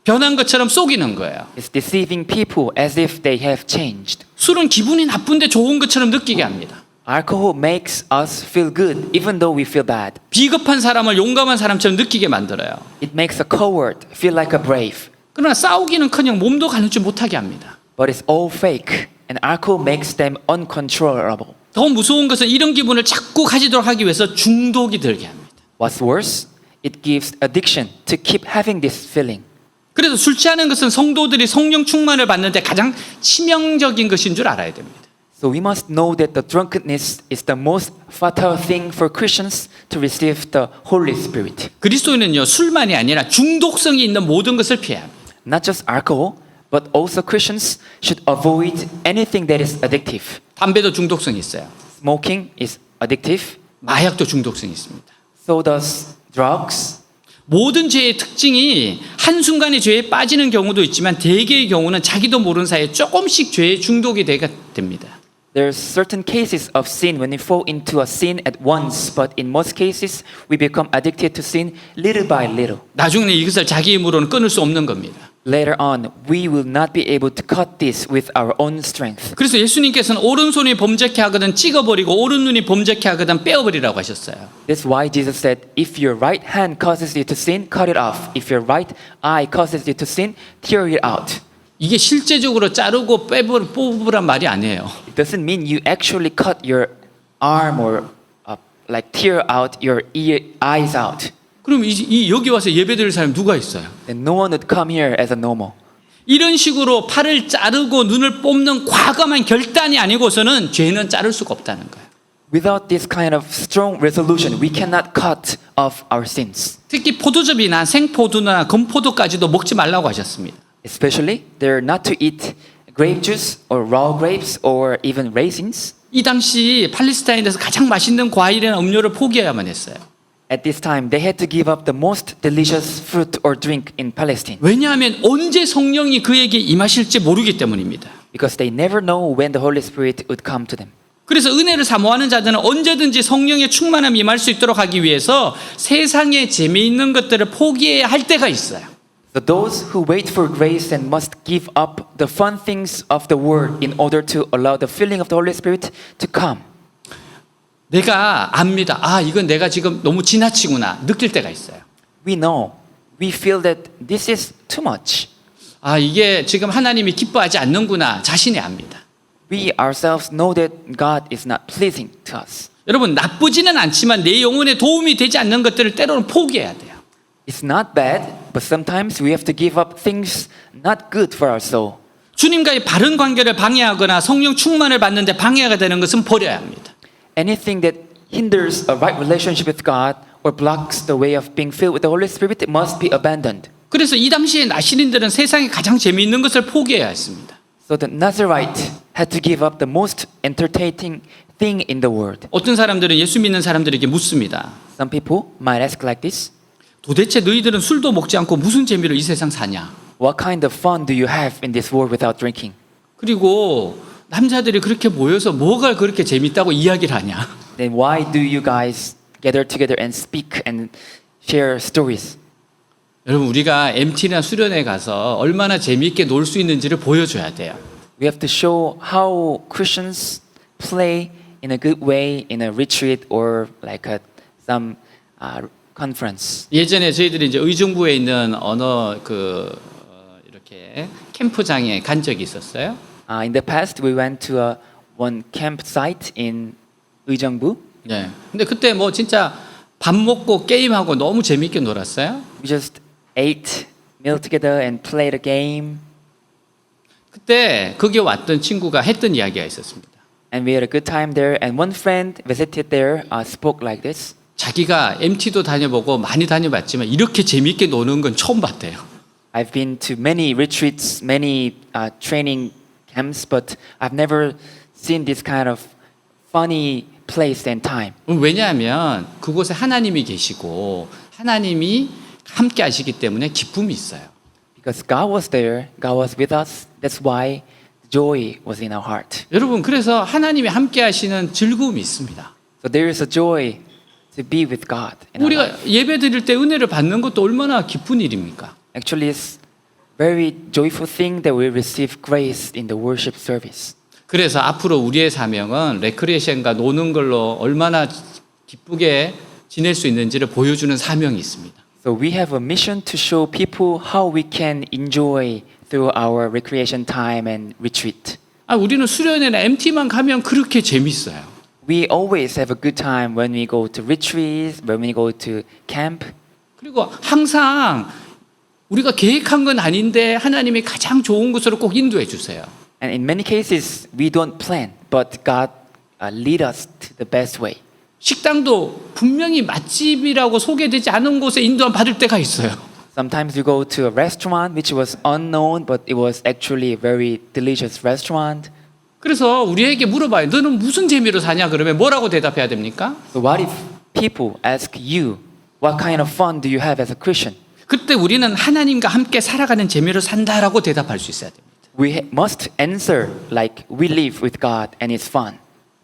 변한 것처럼 속이는 거예요. It's deceiving people as if they have changed. 술은 기분이 나쁜데 좋은 것처럼 느끼게 합니다. Alcohol makes us feel good even though we feel bad. 비겁한 사람을 용감한 사람처럼 느끼게 만들어요. It makes a coward feel like a brave. 그러나 싸우기는커녕 몸도 가누지 못하게 합니다. But it's all fake, and alcohol makes them uncontrollable. 더 무서운 것은 이런 기분을 자꾸 가지도록 하기 위해서 중독이 들게 합니다. What's worse, it gives addiction to keep having this feeling. 그래서 술 취하는 것은 성도들이 성령 충만을 받는데 가장 치명적인 것인 줄 알아야 됩니다. So we must know that the drunkenness is the most fatal thing for Christians to receive the Holy Spirit. 그리스도인은요 술만이 아니라 중독성이 있는 모든 것을 피해야 합니다. Not just alcohol, but also Christians should avoid anything that is addictive. 담배도 중독성이 있어요. Smoking is addictive. 마약도 중독성이 있습니다. So does drugs. 모든 죄의 특징이 한순간에 죄에 빠지는 경우도 있지만 대개의 경우는 자기도 모르는 사이에 조금씩 죄에 중독이 되게 됩니다. There's certain cases of sin when we fall into a sin at once, but in most cases we become addicted to sin little by little. 나중에 이것을 자기 힘으로는 끊을 수 없는 겁니다. Later on, we will not be able to cut this with our own strength. 그래서 예수님께서는 오른손이 범죄케 하거든 찍어버리고 오른눈이 범죄케 하거든 빼어버리라고 하셨어요. That's why Jesus said, if your right hand causes you to sin, cut it off. If your right eye causes you to sin, tear it out. 이게 실제적으로 자르고 뽑으란 말이 아니에요. It doesn't mean you actually cut your arm or like tear out your eyes out. 그럼 여기 와서 예배드릴 사람이 누가 있어요? Then no one would come here as a normal. 이런 식으로 팔을 자르고 눈을 뽑는 과감한 결단이 아니고서는 죄는 자를 수가 없다는 거예요. Without this kind of strong resolution, we cannot cut off our sins. 특히 포도즙이나 생포도나 건포도까지도 먹지 말라고 하셨습니다. Especially, they're not to eat grape juice or raw grapes or even raisins. 이 당시 팔레스타인에서 가장 맛있는 과일이나 음료를 포기해야만 했어요. At this time, they had to give up the most delicious fruit or drink in Palestine 왜냐하면 언제 성령이 그에게 임하실지 모르기 때문입니다. because they never know when the Holy Spirit would come to them. 그래서 은혜를 사모하는 자들은 언제든지 성령의 충만함이 임할 수 있도록 하기 위해서 세상에 재미있는 것들을 포기해야 할 때가 있어요. So those who wait for grace and must give up the fun things of the world in order to allow the filling of the Holy Spirit to come. 내가 압니다. 아, 이건 내가 지금 너무 지나치구나. 느낄 때가 있어요. We know, we feel that this is too much. 아, 이게 지금 하나님이 기뻐하지 않는구나. 자신이 압니다. We ourselves know that God is not pleasing to us. 여러분, 나쁘지는 않지만 내 영혼에 도움이 되지 않는 것들을 때로는 포기해야 돼요. It's not bad, but sometimes we have to give up things not good for our soul. 주님과의 바른 관계를 방해하거나 성령 충만을 받는데 방해가 되는 것은 버려야 합니다. Anything that hinders a right relationship with God or blocks the way of being filled with the Holy Spirit must be abandoned. 그래서 이 당시에 나시린들은 세상에 가장 재미있는 것을 포기해야 했습니다. So the Nazarite had to give up the most entertaining thing in the world. 어떤 사람들은 예수 믿는 사람들에게 묻습니다. Some people might ask like this, 도대체 너희들은 술도 먹지 않고 무슨 재미로 이 세상 사냐? what kind of fun do you have in this world without drinking? 그리고 남자들이 그렇게 모여서 뭐가 그렇게 재밌다고 이야기를 하냐? Then why do you guys gather together and speak and share stories? 여러분, 우리가 MT나 수련회 가서 얼마나 재미있게 놀 수 있는지를 보여줘야 돼요. We have to show how Christians play in a good way in a retreat or like some conference. 예전에 저희들이 이제 의정부에 있는 어느 이렇게 캠프장에 간 적이 있었어요. In the past, we went to one campsite in 의정부. 네. 근데 그때 뭐 진짜 밥 먹고 게임하고 너무 재미있게 놀았어요. We just ate meal together and played a game. 그때 거기 왔던 친구가 했던 이야기가 있었습니다. And we had a good time there. And one friend visited there spoke like this. 자기가 MT도 다녀보고 많이 다녀봤지만 이렇게 재미있게 노는 건 처음 봤대요. I've been to many retreats, many training camps, but I've never seen this kind of funny place and time. 왜냐하면 그곳에 하나님이 계시고 하나님이 함께 하시기 때문에 기쁨이 있어요. Because God was there, God was with us. That's why joy was in our heart. 여러분, 그래서 하나님이 함께 하시는 즐거움이 있습니다. So there is a joy to be with God. In our 우리가 life. 예배 드릴 때 은혜를 받는 것도 얼마나 기쁜 일입니까? Actually, it's very joyful thing that we receive grace in the worship service. 그래서 앞으로 우리의 사명은 레크리에이션과 노는 걸로 얼마나 기쁘게 지낼 수 있는지를 보여주는 사명이 있습니다. So we have a mission to show people how we can enjoy through our recreation time and retreat. 우리는 수련회나 MT만 가면 그렇게 재밌어요. We always have a good time when we go to retreats, when we go to camp. 그리고 항상 우리가 계획한 건 아닌데 하나님이 가장 좋은 곳으로 꼭 인도해 주세요. And in many cases, we don't plan, but God lead us to the best way. 식당도 분명히 맛집이라고 소개되지 않은 곳에 인도함 받을 때가 있어요. Sometimes we go to a restaurant which was unknown, but it was actually a very delicious restaurant. 그래서 우리에게 물어봐요. 너는 무슨 재미로 사냐? 그러면 뭐라고 대답해야 됩니까? So what if people ask you, what kind of fun do you have as a Christian? 그때 우리는 하나님과 함께 살아가는 재미로 산다라고 대답할 수 있어야 됩니다. must answer like we live with God and it's fun.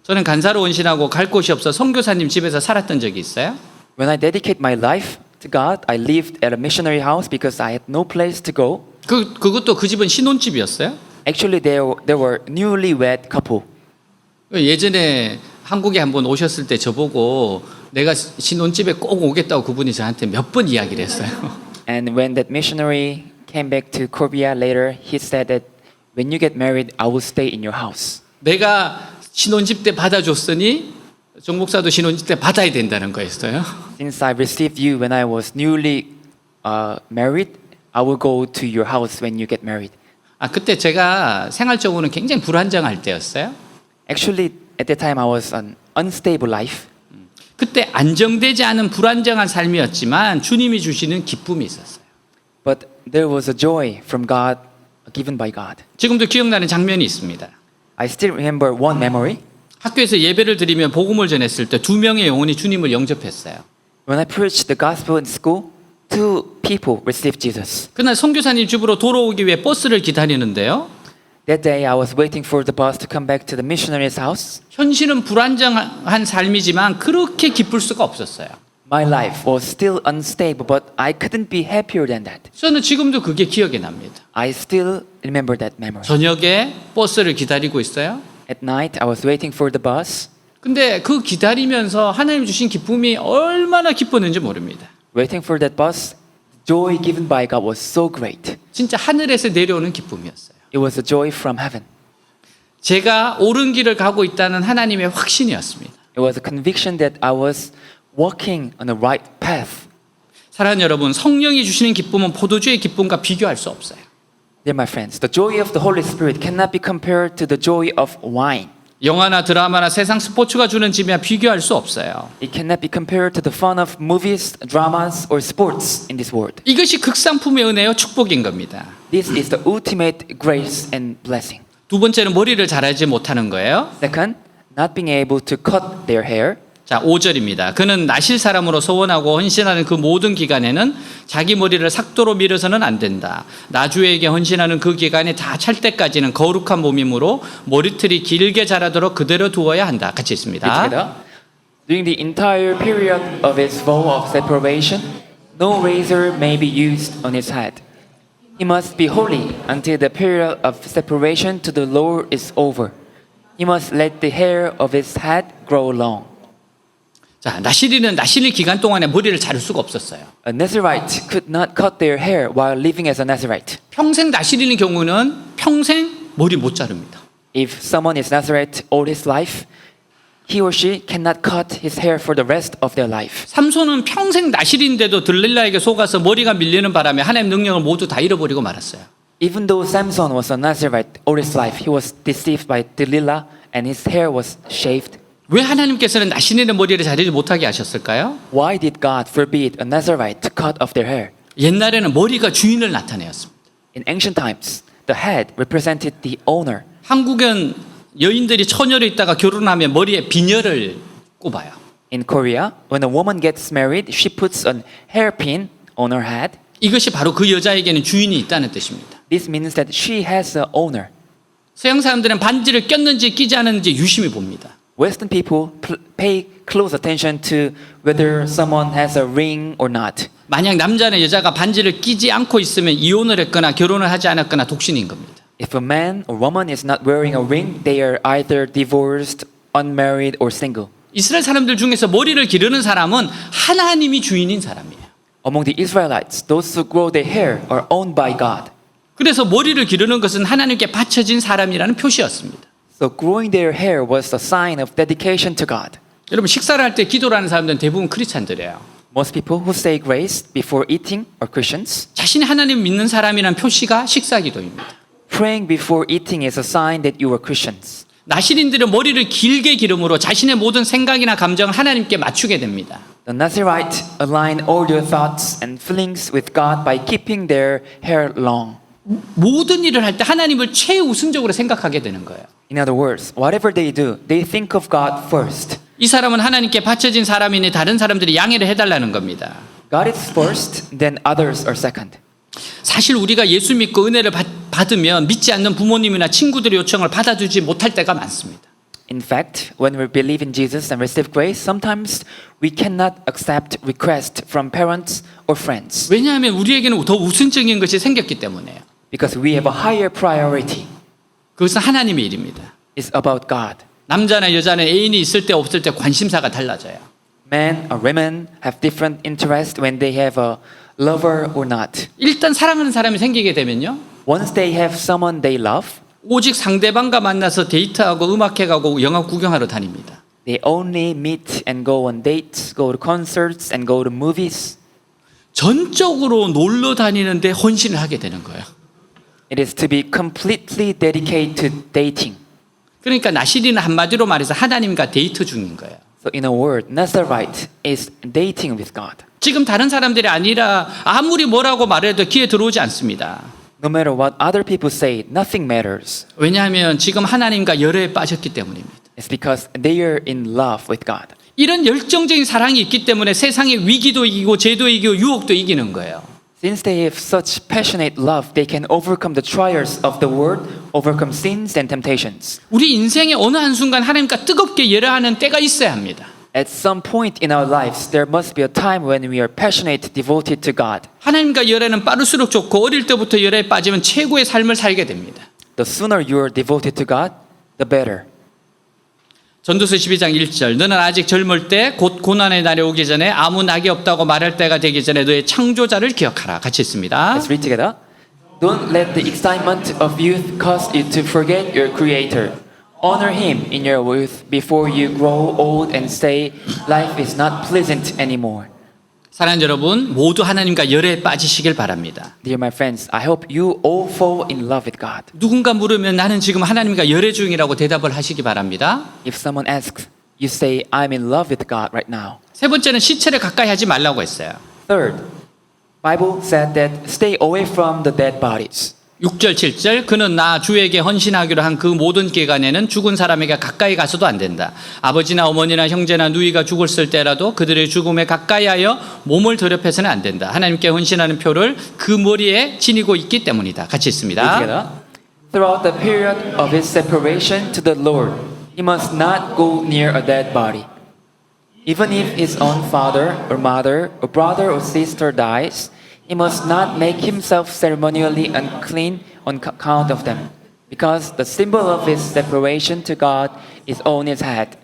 저는 간사로 원신하고 갈 곳이 없어 선교사님 집에서 살았던 적이 있어요. When I dedicate my life to God, I lived at a missionary house because I had no place to go. 그것도 그 집은 신혼집이었어요. Actually, there were newlywed couple. 예전에 한국에 한번 오셨을 때 저보고 내가 신혼집에 꼭 오겠다고 그분이 저한테 몇 번 이야기를 했어요. And when that missionary came back to Korea later, he said that when you get married, I will stay in your house. 내가 신혼집 때 받아줬으니 정 목사도 신혼집 때 받아야 된다는 거였어요. Since I received you when I was newly married, I will go to your house when you get married. 그때 제가 생활적으로는 굉장히 불안정할 때였어요. Actually, at that time, I was an unstable life. 그때 안정되지 않은 불안정한 삶이었지만 주님이 주시는 기쁨이 있었어요. But there was a joy from God, given by God. 지금도 기억나는 장면이 있습니다. I still remember one memory. 학교에서 예배를 드리며 복음을 전했을 때 2명의 영혼이 주님을 영접했어요. When I preached the gospel in school, 2 people received Jesus. 그날 선교사님 집으로 돌아오기 위해 버스를 기다리는데요. That day, I was waiting for the bus to come back to the missionary's house. 현실은 불안정한 삶이지만 그렇게 기쁠 수가 없었어요. My life was still unstable, but I couldn't be happier than that. 저는 지금도 그게 기억이 납니다. I still remember that memory. 저녁에 버스를 기다리고 있어요. At night, I was waiting for the bus. 근데 그 기다리면서 하나님 주신 기쁨이 얼마나 기뻤는지 모릅니다. Waiting for that bus, joy given by God was so great. 진짜 하늘에서 내려오는 기쁨이었어요. It was a joy from heaven. 제가 옳은 길을 가고 있다는 하나님의 확신이었습니다. It was a conviction that I was walking on the right path. 사랑하는 여러분, 성령이 주시는 기쁨은 포도주의 기쁨과 비교할 수 없어요. Dear my friends, the joy of the Holy Spirit cannot be compared to the joy of wine. 영화나 드라마나 세상 스포츠가 주는 재미와 비교할 수 없어요. It cannot be compared to the fun of movies, dramas, or sports in this world. 이것이 극상품의 은혜요 축복인 겁니다. This is the ultimate grace and blessing. 두 번째는 머리를 자르지 못하는 거예요. Second, not being able to cut their hair. 자, 5절입니다. 그는 나실 사람으로 소원하고 헌신하는 그 모든 기간에는 자기 머리를 삭도로 밀어서는 안 된다. 나주에게 헌신하는 그 기간이 다 찰 때까지는 거룩한 몸이므로 머리털이 길게 자라도록 그대로 두어야 한다. 같이 있습니다. Together. During the entire period of his vow of separation, no razor may be used on his head. He must be holy until the period of separation to the Lord is over. He must let the hair of his head grow long. 자, 나실이는 나실 기간 동안에 머리를 자를 수가 없었어요. A Nazirite could not cut their hair while living as a Nazirite. 평생 나실인 경우는 평생 머리 못 자릅니다. If someone is Nazirite all his life, he or she cannot cut his hair for the rest of their life. 삼손은 평생 나실인데도 들릴라에게 속아서 머리가 밀리는 바람에 하나님 능력을 모두 다 잃어버리고 말았어요. Even though Samson was a Nazirite all his life, he was deceived by Delilah and his hair was shaved. 왜 하나님께서는 나실인의 머리를 자르지 못하게 하셨을까요? Why did God forbid a Nazirite to cut off their hair? 옛날에는 머리가 주인을 나타내었습니다. In ancient times, the head represented the owner. 한국은 여인들이 처녀로 있다가 결혼하면 머리에 비녀를 꼽아요. In Korea, when a woman gets married, she puts an hairpin on her head. 이것이 바로 그 여자에게는 주인이 있다는 뜻입니다. This means that she has an owner. 서양 사람들은 반지를 꼈는지 끼지 않았는지 유심히 봅니다. Western people pay close attention to whether someone has a ring or not. 만약 남자나 여자가 반지를 끼지 않고 있으면 이혼을 했거나 결혼을 하지 않았거나 독신인 겁니다. If a man or woman is not wearing a ring, they are either divorced, unmarried, or single. 이스라엘 사람들 중에서 머리를 기르는 사람은 하나님이 주인인 사람이에요. Among the Israelites, those who grow their hair are owned by God. 그래서 머리를 기르는 것은 하나님께 바쳐진 사람이라는 표시였습니다. So growing their hair was a sign of dedication to God. 여러분 식사를 할 때 기도를 하는 사람들은 대부분 크리스찬들이에요. Most people who say grace before eating are Christians. 자신이 하나님 믿는 사람이라는 표시가 식사기도입니다. Praying before eating is a sign that you are Christians. 나실인들은 머리를 길게 기름으로 자신의 모든 생각이나 감정을 하나님께 맞추게 됩니다. The Nazirite align all their thoughts and feelings with God by keeping their hair long. 모든 일을 할 때 하나님을 최우선적으로 생각하게 되는 거예요. In other words, whatever they do, they think of God first. 이 사람은 하나님께 바쳐진 사람이니 다른 사람들이 양해를 해달라는 겁니다. God is first, then others are second. 사실 우리가 예수 믿고 은혜를 받으면 믿지 않는 부모님이나 친구들의 요청을 받아주지 못할 때가 많습니다. In fact, when we believe in Jesus and receive grace, sometimes we cannot accept requests from parents or friends 왜냐하면 우리에게는 더 우선적인 것이 생겼기 때문에요. because we have a higher priority. 그것은 하나님의 일입니다. It's about God. 남자나 여자는 애인이 있을 때 없을 때 관심사가 달라져요. Men or women have different interests when they have a lover or not. 일단 사랑하는 사람이 생기게 되면요. Once they have someone they love, 오직 상대방과 만나서 데이트하고 음악회 가고 영화 구경하러 다닙니다. they only meet and go on dates, go to concerts, and go to movies. 전적으로 놀러 다니는데 헌신을 하게 되는 거예요. It is to be completely dedicated to dating. 그러니까 나시리는 한마디로 말해서 하나님과 데이트 중인 거예요. So in a word, Nazarite is dating with God. 지금 다른 사람들이 아니라 아무리 뭐라고 말해도 귀에 들어오지 않습니다. No matter what other people say, nothing matters. 왜냐하면 지금 하나님과 열애에 빠졌기 때문입니다. It's because they are in love with God. 이런 열정적인 사랑이 있기 때문에 세상의 위기도 이기고 죄도 이기고 유혹도 이기는 거예요. Since they have such passionate love, they can overcome the trials of the world, overcome sins and temptations. 우리 인생의 어느 한순간 하나님과 뜨겁게 열애하는 때가 있어야 합니다. At some point in our lives, there must be a time when we are passionate, devoted to God. 하나님과 열애는 빠를수록 좋고 어릴 때부터 열애에 빠지면 최고의 삶을 살게 됩니다. The sooner you are devoted to God, the better. 전도서 12장 1절 너는 아직 젊을 때 곧 고난의 날이 오기 전에 아무 낙이 없다고 말할 때가 되기 전에 너의 창조자를 기억하라. 같이 있습니다. Let's read together. Don't let the excitement of youth cause you to forget your Creator. Honor Him in your youth before you grow old and say, life is not pleasant anymore. 사랑하는 여러분 모두 하나님과 열애에 빠지시길 바랍니다. Dear my friends, I hope you all fall in love with God. 누군가 물으면 나는 지금 하나님과 열애 중이라고 대답을 하시기 바랍니다. If someone asks, you say, I'm in love with God right now. 세 번째는 시체를 가까이 하지 말라고 했어요. Third, Bible said that stay away from the dead bodies. 6절 7절 그는 나 주에게 헌신하기로 한 그 모든 기간에는 죽은 사람에게 가까이 가서도 안 된다. 아버지나 어머니나 형제나 누이가 죽었을 때라도 그들의 죽음에 가까이하여 몸을 더럽혀서는 안 된다. 하나님께 헌신하는 표를 그 머리에 지니고 있기 때문이다. 같이 있습니다. Together. Throughout the period of his separation to the Lord, he must not go near a dead body. Even if his own father or mother or brother or sister dies, he must not make himself ceremonially unclean on account of them, because the symbol of his separation to God is on his head.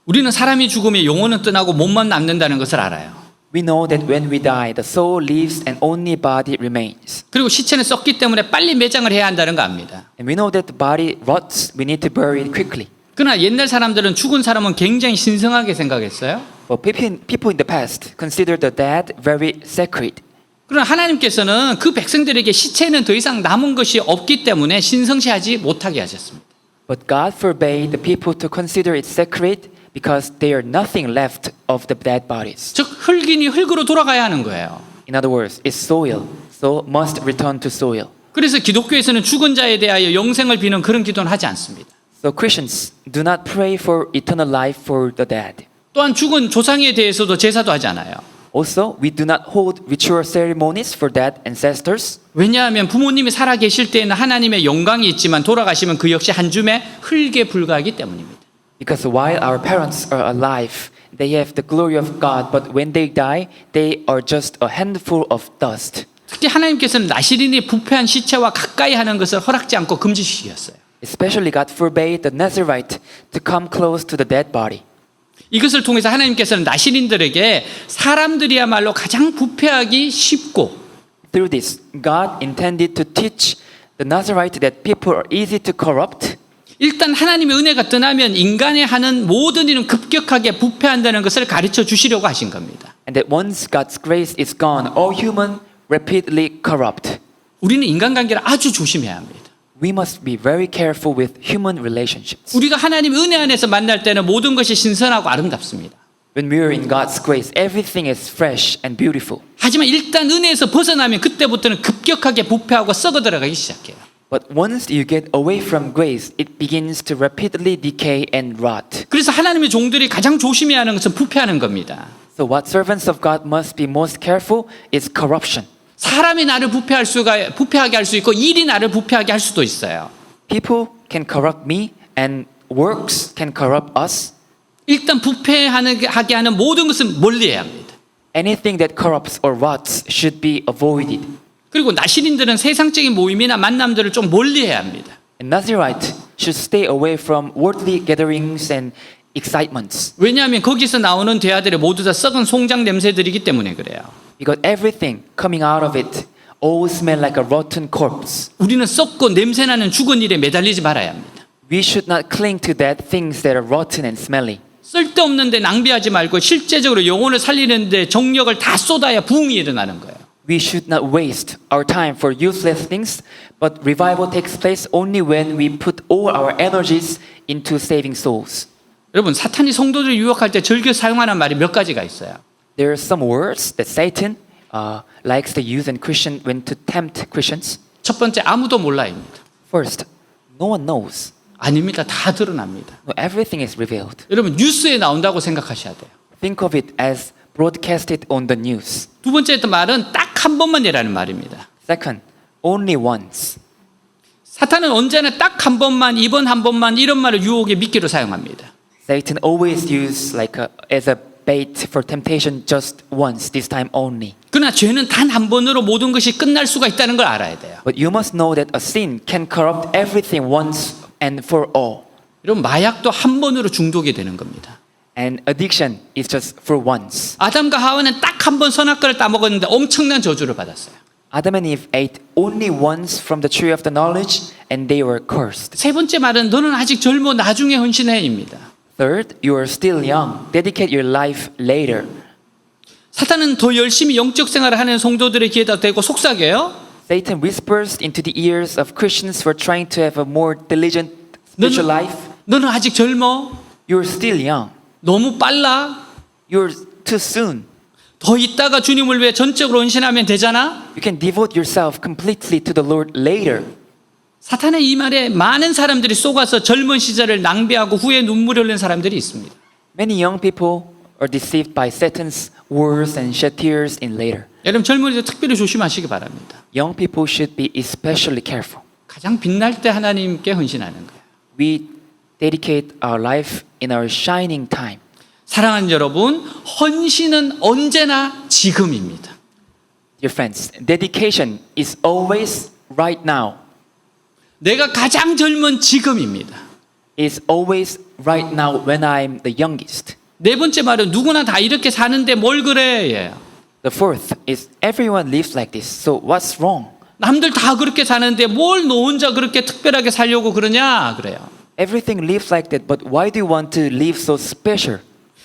우리는 사람이 죽으면 영혼은 떠나고 몸만 남는다는 것을 알아요. We know that when we die, the soul leaves and only body remains. 그리고 시체는 썩기 때문에 빨리 매장을 해야 한다는 거 압니다. And we know that the body rots, we need to bury it quickly. 그러나 옛날 사람들은 죽은 사람은 굉장히 신성하게 생각했어요. But people in the past considered the dead very sacred. 그러나 하나님께서는 그 백성들에게 시체는 더 이상 남은 것이 없기 때문에 신성시하지 못하게 하셨습니다. But God forbade the people to consider it sacred because there are nothing left of the dead bodies. 즉 흙이니 흙으로 돌아가야 하는 거예요. In other words, it's soil, so must return to soil. 그래서 기독교에서는 죽은 자에 대하여 영생을 비는 그런 기도는 하지 않습니다. So Christians do not pray for eternal life for the dead. 또한 죽은 조상에 대해서도 제사도 하지 않아요. Also, we do not hold ritual ceremonies for dead ancestors. 왜냐하면 부모님이 살아 계실 때에는 하나님의 영광이 있지만 돌아가시면 그 역시 한 줌의 흙에 불과하기 때문입니다. Because while our parents are alive, they have the glory of God, but when they die, they are just a handful of dust. 특히 하나님께서는 나시린이 부패한 시체와 가까이 하는 것을 허락지 않고 금지시켰어요. Especially God forbade the Nazarite to come close to the dead body. 이것을 통해서 하나님께서는 나시린들에게 사람들이야말로 가장 부패하기 쉽고 Through this, God intended to teach the Nazarite that people are easy to corrupt. 일단 하나님의 은혜가 떠나면 인간의 하는 모든 일은 급격하게 부패한다는 것을 가르쳐 주시려고 하신 겁니다. And that once God's grace is gone, all human rapidly corrupt. 우리는 인간관계를 아주 조심해야 합니다. We must be very careful with human relationships. 우리가 하나님의 은혜 안에서 만날 때는 모든 것이 신선하고 아름답습니다. When we are in God's grace, everything is fresh and beautiful. 하지만 일단 은혜에서 벗어나면 그때부터는 급격하게 부패하고 썩어 들어가기 시작해요. But once you get away from grace, it begins to rapidly decay and rot. 그래서 하나님의 종들이 가장 조심해야 하는 것은 부패하는 겁니다. So what servants of God must be most careful is corruption. 사람이 나를 부패하게 할 수 있고 일이 나를 부패하게 할 수도 있어요. People can corrupt me and works can corrupt us. 일단 부패하게 하는 모든 것은 멀리해야 합니다. Anything that corrupts or rots should be avoided. 그리고 나시린들은 세상적인 모임이나 만남들을 좀 멀리해야 합니다. And Nazirite should stay away from worldly gatherings and excitements. 왜냐하면 거기서 나오는 대화들이 모두 다 썩은 송장 냄새들이기 때문에 그래요. Because everything coming out of it all smell like a rotten corpse. 우리는 썩고 냄새나는 죽은 일에 매달리지 말아야 합니다. We should not cling to that things that are rotten and smelly. 쓸데없는데 낭비하지 말고 실제적으로 영혼을 살리는데 정력을 다 쏟아야 부흥이 일어나는 거예요. We should not waste our time for useless things, but revival takes place only when we put all our energies into saving souls. 여러분 사탄이 성도들을 유혹할 때 즐겨 사용하는 말이 몇 가지가 있어요. There are some words that Satan likes to use in Christian when to tempt Christians. 첫 번째 아무도 몰라입니다. First, no one knows. 아닙니다. 다 드러납니다. No, everything is revealed. 여러분 뉴스에 나온다고 생각하셔야 돼요. Think of it as broadcasted on the news. 두 번째 말은 딱 한 번만 이라는 말입니다. Second, only once. 사탄은 언제나 딱 한 번만, 이번 한 번만 이런 말을 유혹의 미끼로 사용합니다. Satan always uses as a bait for temptation just once, this time only. 그러나 죄는 단 한 번으로 모든 것이 끝날 수가 있다는 걸 알아야 돼요. But you must know that a sin can corrupt everything once and for all. 여러분 마약도 한 번으로 중독이 되는 겁니다. And addiction is just for once. 아담과 하와는 딱 한 번 선악과를 따먹었는데 엄청난 저주를 받았어요. Adam and Eve ate only once from the tree of the knowledge and they were cursed. 세 번째 말은 너는 아직 젊어 나중에 헌신해입니다. Third, you are still young. Dedicate your life later. 사탄은 더 열심히 영적 생활을 하는 성도들의 귀에다 대고 속삭여요. Satan whispers into the ears of Christians who are trying to have a more diligent spiritual life. 너는 아직 젊어. You're still young. 너무 빨라. You're too soon. 더 있다가 주님을 위해 전적으로 헌신하면 되잖아. You can devote yourself completely to the Lord later. 사탄의 이 말에 많은 사람들이 속아서 젊은 시절을 낭비하고 후에 눈물을 흘리는 사람들이 있습니다. Many young people are deceived by Satan's words and shed tears in later. 여러분 젊은이들 특별히 조심하시기 바랍니다. Young people should be especially careful. 가장 빛날 때 하나님께 헌신하는 거예요. We dedicate our life in our shining time. 사랑하는 여러분, 헌신은 언제나 지금입니다. Dear friends, dedication is always right now. 내가 가장 젊은 지금입니다. Is always right now when I'm the youngest. 네 번째 말은 누구나 다 이렇게 사는데 뭘 그래? 예요. The fourth is everyone lives like this. So what's wrong? 남들 다 그렇게 사는데 뭘 너 혼자 그렇게 특별하게 살려고 그러냐? 그래요. Everything lives like that, but why do you want to live so special?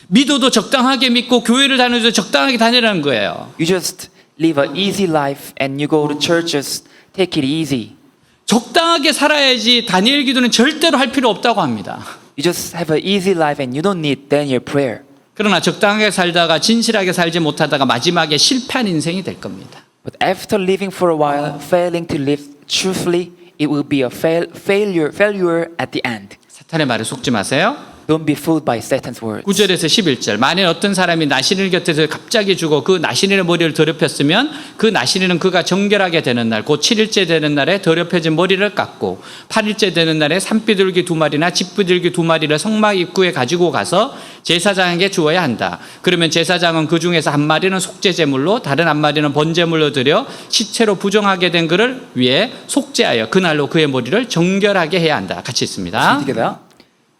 믿어도 적당하게 믿고 교회를 다녀도 적당하게 다니라는 거예요. You just live an easy life and you go to church, just take it easy. 적당하게 살아야지 다니엘 기도는 절대로 할 필요 없다고 합니다. You just have an easy life and you don't need Daniel prayer. 그러나 적당하게 살다가 진실하게 살지 못하다가 마지막에 실패한 인생이 될 겁니다. But after living for a while, failing to live truthfully, it will be a failure at the end. 사탄의 말에 속지 마세요. Don't be fooled by Satan's words. 9절에서 11절 만일 어떤 사람이 나시린 곁에서 갑자기 죽어 그 나시린의 머리를 더럽혔으면 그 나시린은 그가 정결하게 되는 날 곧 7일째 되는 날에 더럽혀진 머리를 깎고 8일째 되는 날에 산비둘기 2마리나 집비둘기 2마리를 성막 입구에 가지고 가서 제사장에게 주어야 한다. 그러면 제사장은 그 중에서 한 마리는 속죄 제물로 다른 한 마리는 번제물로 드려 시체로 부정하게 된 그를 위해 속죄하여 그날로 그의 머리를 정결하게 해야 한다. 같이 있습니다. Together.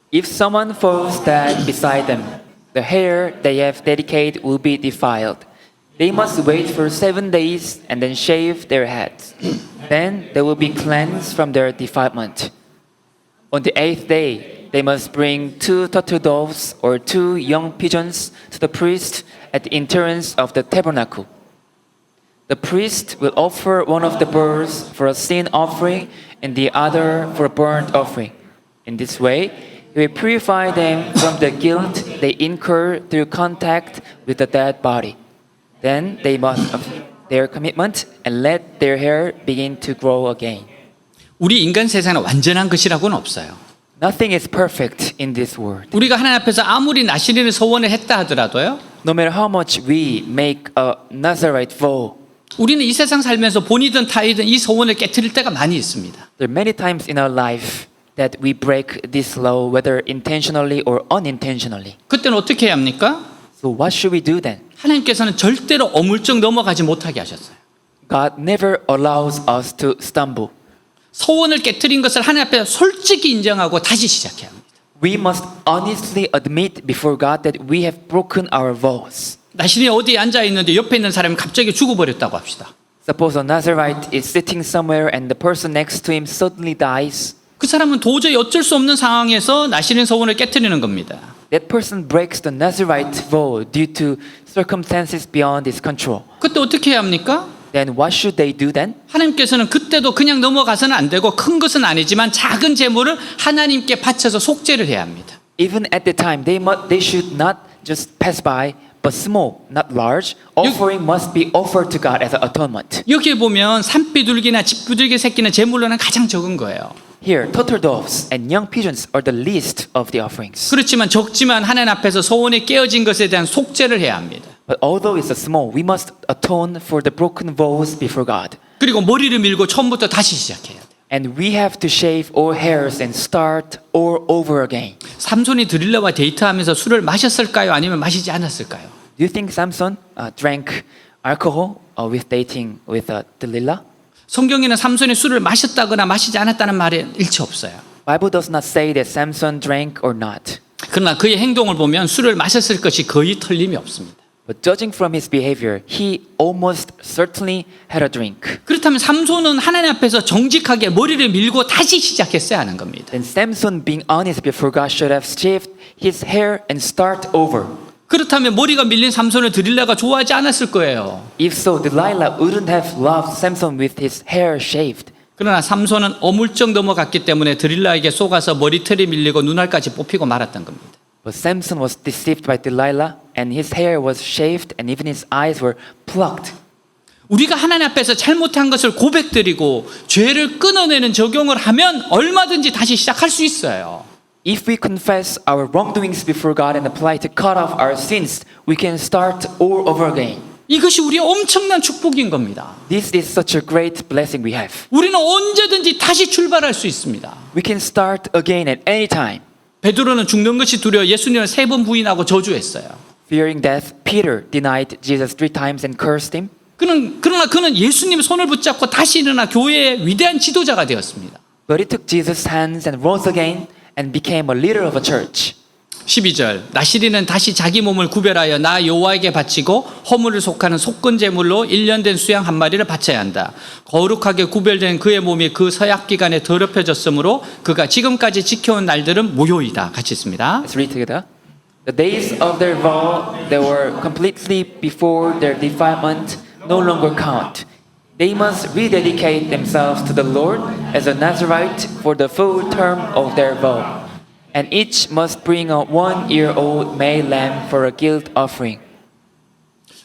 If someone falls dead beside them, the hair they have dedicated will be defiled. They must wait for 7 days and then shave their heads. Then they will be cleansed from their defilement. On the 8th day, they must bring 2 turtle doves or 2 young pigeons to the priest at the entrance of the tabernacle. The priest will offer one of the birds for a sin offering and the other for a burnt offering. In this way, he will purify them from the guilt they incur through contact with the dead body. Then they must their commitment and let their hair begin to grow again. 우리 인간 세상에 완전한 것이라고는 없어요. Nothing is perfect in this world. 우리가 하나님 앞에서 아무리 나시린을 서원을 했다 하더라도요. no matter how much we make a Nazarite vow, 우리는 이 세상 살면서 본이든 타이든 이 소원을 깨트릴 때가 많이 있습니다. there are many times in our life that we break this law, whether intentionally or unintentionally. 그때는 어떻게 해야 합니까? So what should we do then? 하나님께서는 절대로 어물쩍 넘어가지 못하게 하셨어요. God never allows us to stumble. 소원을 깨트린 것을 하나님 앞에 솔직히 인정하고 다시 시작해야 합니다. We must honestly admit before God that we have broken our vows. 나신이 어디에 앉아 있는데 옆에 있는 사람이 갑자기 죽어버렸다고 합시다. Suppose a Nazarite is sitting somewhere and the person next to him suddenly dies. 그 사람은 도저히 어쩔 수 없는 상황에서 나신의 소원을 깨트리는 겁니다. That person breaks the Nazarite vow due to circumstances beyond his control. 그때 어떻게 해야 합니까? Then what should they do then? 하나님께서는 그때도 그냥 넘어가서는 안 되고 큰 것은 아니지만 작은 제물을 하나님께 바쳐서 속죄를 해야 합니다. Even at the time, they should not just pass by, but small, not large. Offering must be offered to God as an atonement. 여기에 보면 산비둘기나 집비둘기 새끼는 제물로는 가장 적은 거예요. Here, turtle doves and young pigeons are the least of the offerings. 그렇지만 적지만 하나님 앞에서 소원이 깨어진 것에 대한 속죄를 해야 합니다. But although it's a small, we must atone for the broken vows before God. 그리고 머리를 밀고 처음부터 다시 시작해야 돼요. And we have to shave all hairs and start all over again. 삼손이 드릴라와 데이트하면서 술을 마셨을까요? 아니면 마시지 않았을까요? Do you think Samson drank alcohol with dating with Delilah? 성경에는 삼손이 술을 마셨다거나 마시지 않았다는 말에 일치 없어요. Bible does not say that Samson drank or not. 그러나 그의 행동을 보면 술을 마셨을 것이 거의 틀림이 없습니다. But judging from his behavior, he almost certainly had a drink. 그렇다면 삼손은 하나님 앞에서 정직하게 머리를 밀고 다시 시작했어야 하는 겁니다. Then Samson, being honest before God, should have shaved his hair and start over. 그렇다면 머리가 밀린 삼손을 드릴라가 좋아하지 않았을 거예요. If so, Delilah wouldn't have loved Samson with his hair shaved. 그러나 삼손은 어물쩍 넘어갔기 때문에 드릴라에게 속아서 머리털이 밀리고 눈알까지 뽑히고 말았던 겁니다. But Samson was deceived by Delilah, and his hair was shaved, and even his eyes were plucked. 우리가 하나님 앞에서 잘못한 것을 고백드리고 죄를 끊어내는 적용을 하면 얼마든지 다시 시작할 수 있어요. If we confess our wrongdoings before God and apply to cut off our sins, we can start all over again. 이것이 우리의 엄청난 축복인 겁니다. This is such a great blessing we have. 우리는 언제든지 다시 출발할 수 있습니다. We can start again at any time. 베드로는 죽는 것이 두려워 예수님을 3번 부인하고 저주했어요. Fearing death, Peter denied Jesus 3 times and cursed him. 그러나 그는 예수님의 손을 붙잡고 다시 일어나 교회의 위대한 지도자가 되었습니다. But he took Jesus' hands and rose again and became a leader of a church. 12절 나시리는 다시 자기 몸을 구별하여 나 여호와에게 바치고 허물을 속하는 속건 제물로 1년 된 수양 한 마리를 바쳐야 한다. 거룩하게 구별된 그의 몸이 그 서약 기간에 더럽혀졌으므로 그가 지금까지 지켜온 날들은 무효이다. 같이 있습니다. Let's read together. The days of their vow that were completely before their defilement no longer count. They must rededicate themselves to the Lord as a Nazarite for the full term of their vow. And each must bring a 1-year-old male lamb for a guilt offering.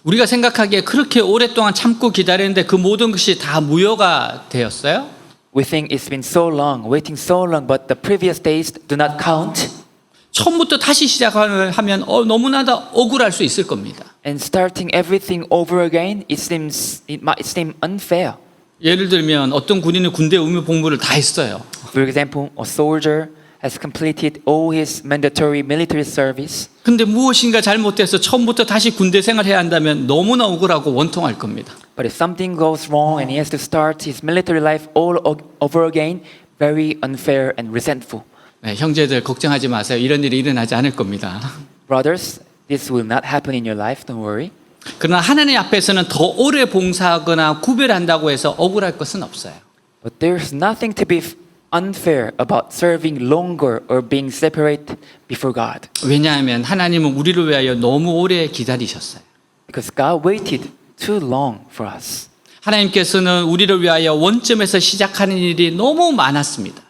우리가 생각하기에 그렇게 오랫동안 참고 기다렸는데 그 모든 것이 다 무효가 되었어요? We think it's been so long, waiting so long, but the previous days do not count. 처음부터 다시 시작하면 너무나도 억울할 수 있을 겁니다. And starting everything over again, it might seem unfair. 예를 들면 어떤 군인은 군대 의무 복무를 다 했어요. For example, a soldier has completed all his mandatory military service. 근데 무엇인가 잘못돼서 처음부터 다시 군대 생활해야 한다면 너무나 억울하고 원통할 겁니다. But if something goes wrong and he has to start his military life all over again, very unfair and resentful. 네, 형제들 걱정하지 마세요. 이런 일이 일어나지 않을 겁니다. Brothers, this will not happen in your life, don't worry. 그러나 하나님 앞에서는 더 오래 봉사하거나 구별한다고 해서 억울할 것은 없어요. But there's nothing to be unfair about serving longer or being separated before God. 왜냐하면 하나님은 우리를 위하여 너무 오래 기다리셨어요. Because God waited too long for us. 하나님께서는 우리를 위하여 원점에서 시작하는 일이 너무 많았습니다.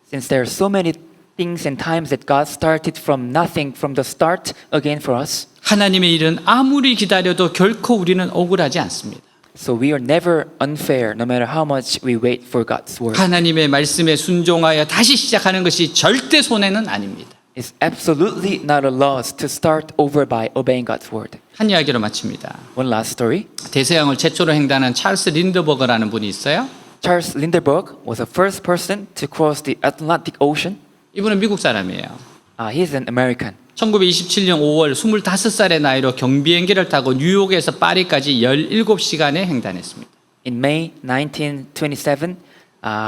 Since there are so many things and times that God started from nothing from the start again for us. 하나님의 일은 아무리 기다려도 결코 우리는 억울하지 않습니다. So we are never unfair no matter how much we wait for God's word. 하나님의 말씀에 순종하여 다시 시작하는 것이 절대 손해는 아닙니다. It's absolutely not a loss to start over by obeying God's word. 한 이야기로 마칩니다. One last story. 대서양을 최초로 횡단한 찰스 린드버거라는 분이 있어요. Charles Lindbergh was the first person to cross the Atlantic Ocean. 이분은 미국 사람이에요. He's an American. 1927년 5월 25살의 나이로 경비행기를 타고 뉴욕에서 파리까지 17시간에 횡단했습니다. In May 1927,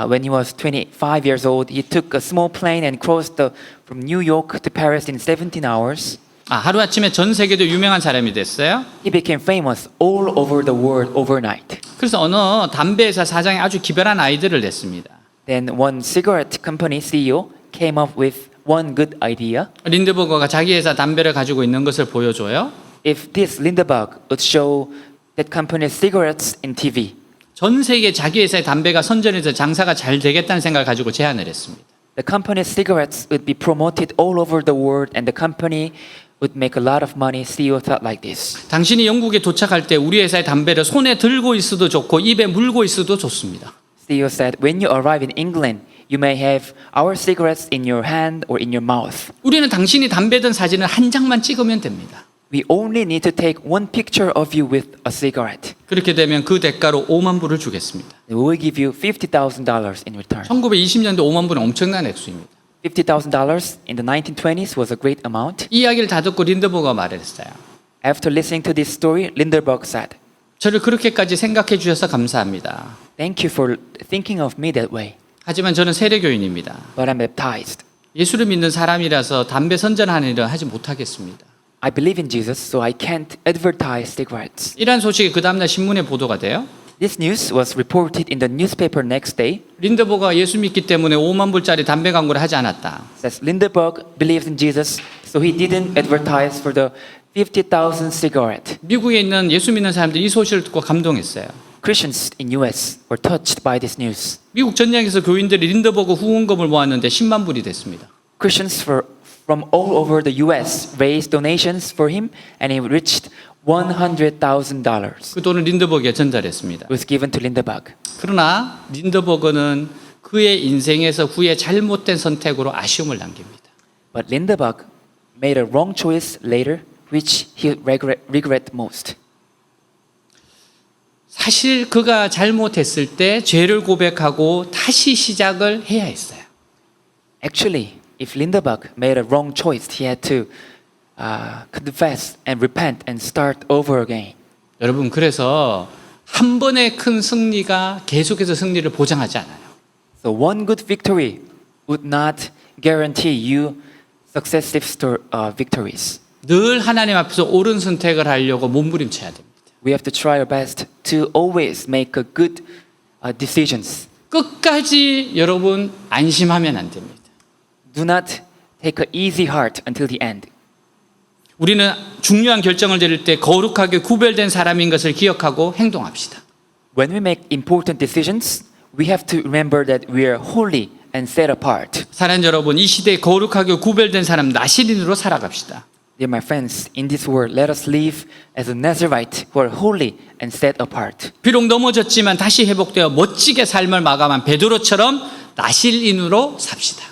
when he was 25 years old, he took a small plane and crossed from New York to Paris in 17 hours. 하루아침에 전 세계도 유명한 사람이 됐어요. He became famous all over the world overnight. 그래서 어느 담배 회사 사장이 아주 기별한 아이디어를 냈습니다. Then one cigarette company CEO came up with one good idea. 린드버거가 자기 회사 담배를 가지고 있는 것을 보여줘요. If this Lindbergh would show that company's cigarettes in TV, 전 세계 자기 회사의 담배가 선전해서 장사가 잘 되겠다는 생각을 가지고 제안을 했습니다. the company's cigarettes would be promoted all over the world and the company would make a lot of money. CEO thought like this. 당신이 영국에 도착할 때 우리 회사의 담배를 손에 들고 있어도 좋고 입에 물고 있어도 좋습니다. CEO said, when you arrive in England, you may have our cigarettes in your hand or in your mouth. 우리는 당신이 담배 든 사진을 한 장만 찍으면 됩니다. We only need to take one picture of you with a cigarette. 그렇게 되면 그 대가로 5만 불을 주겠습니다. We will give you $50,000 in return. 1920년대 5만 불은 엄청난 액수입니다. $50,000 in the 1920s was a great amount. 이 이야기를 다 듣고 린드버거가 말했어요. After listening to this story, Lindbergh said, 저를 그렇게까지 생각해 주셔서 감사합니다. thank you for thinking of me that way. 하지만 저는 세례교인입니다. But I'm baptized. 예수를 믿는 사람이라서 담배 선전하는 일은 하지 못하겠습니다. I believe in Jesus, so I can't advertise cigarettes. 이러한 소식이 그 다음날 신문에 보도가 돼요. This news was reported in the newspaper next day. 린드버거가 예수 믿기 때문에 5만 불짜리 담배 광고를 하지 않았다. Says Lindbergh believes in Jesus, so he didn't advertise for the 50,000 cigarette. 미국에 있는 예수 믿는 사람들이 이 소식을 듣고 감동했어요. Christians in US were touched by this news. 미국 전역에서 교인들이 린드버거 후원금을 모았는데 10만 불이 됐습니다. Christians from all over the US raised donations for him, and he reached $100,000. 그 돈을 린드버거에 전달했습니다. It was given to Lindbergh. 그러나 린드버거는 그의 인생에서 후에 잘못된 선택으로 아쉬움을 남깁니다. But Lindbergh made a wrong choice later, which he regret most. 사실 그가 잘못했을 때 죄를 고백하고 다시 시작을 해야 했어요. Actually, if Lindbergh made a wrong choice, he had to confess and repent and start over again. 여러분, 그래서 한 번의 큰 승리가 계속해서 승리를 보장하지 않아요. So one good victory would not guarantee you successive victories. 늘 하나님 앞에서 옳은 선택을 하려고 몸부림쳐야 됩니다. We have to try our best to always make a good decisions. 끝까지 여러분 안심하면 안 됩니다. Do not take an easy heart until the end. 우리는 중요한 결정을 내릴 때 거룩하게 구별된 사람인 것을 기억하고 행동합시다. When we make important decisions, we have to remember that we are holy and set apart. 사랑하는 여러분, 이 시대에 거룩하게 구별된 사람 나시린으로 살아갑시다. Dear my friends, in this world, let us live as a Nazarite who are holy and set apart. 비록 넘어졌지만 다시 회복되어 멋지게 삶을 마감한 베드로처럼 나실인으로 삽시다.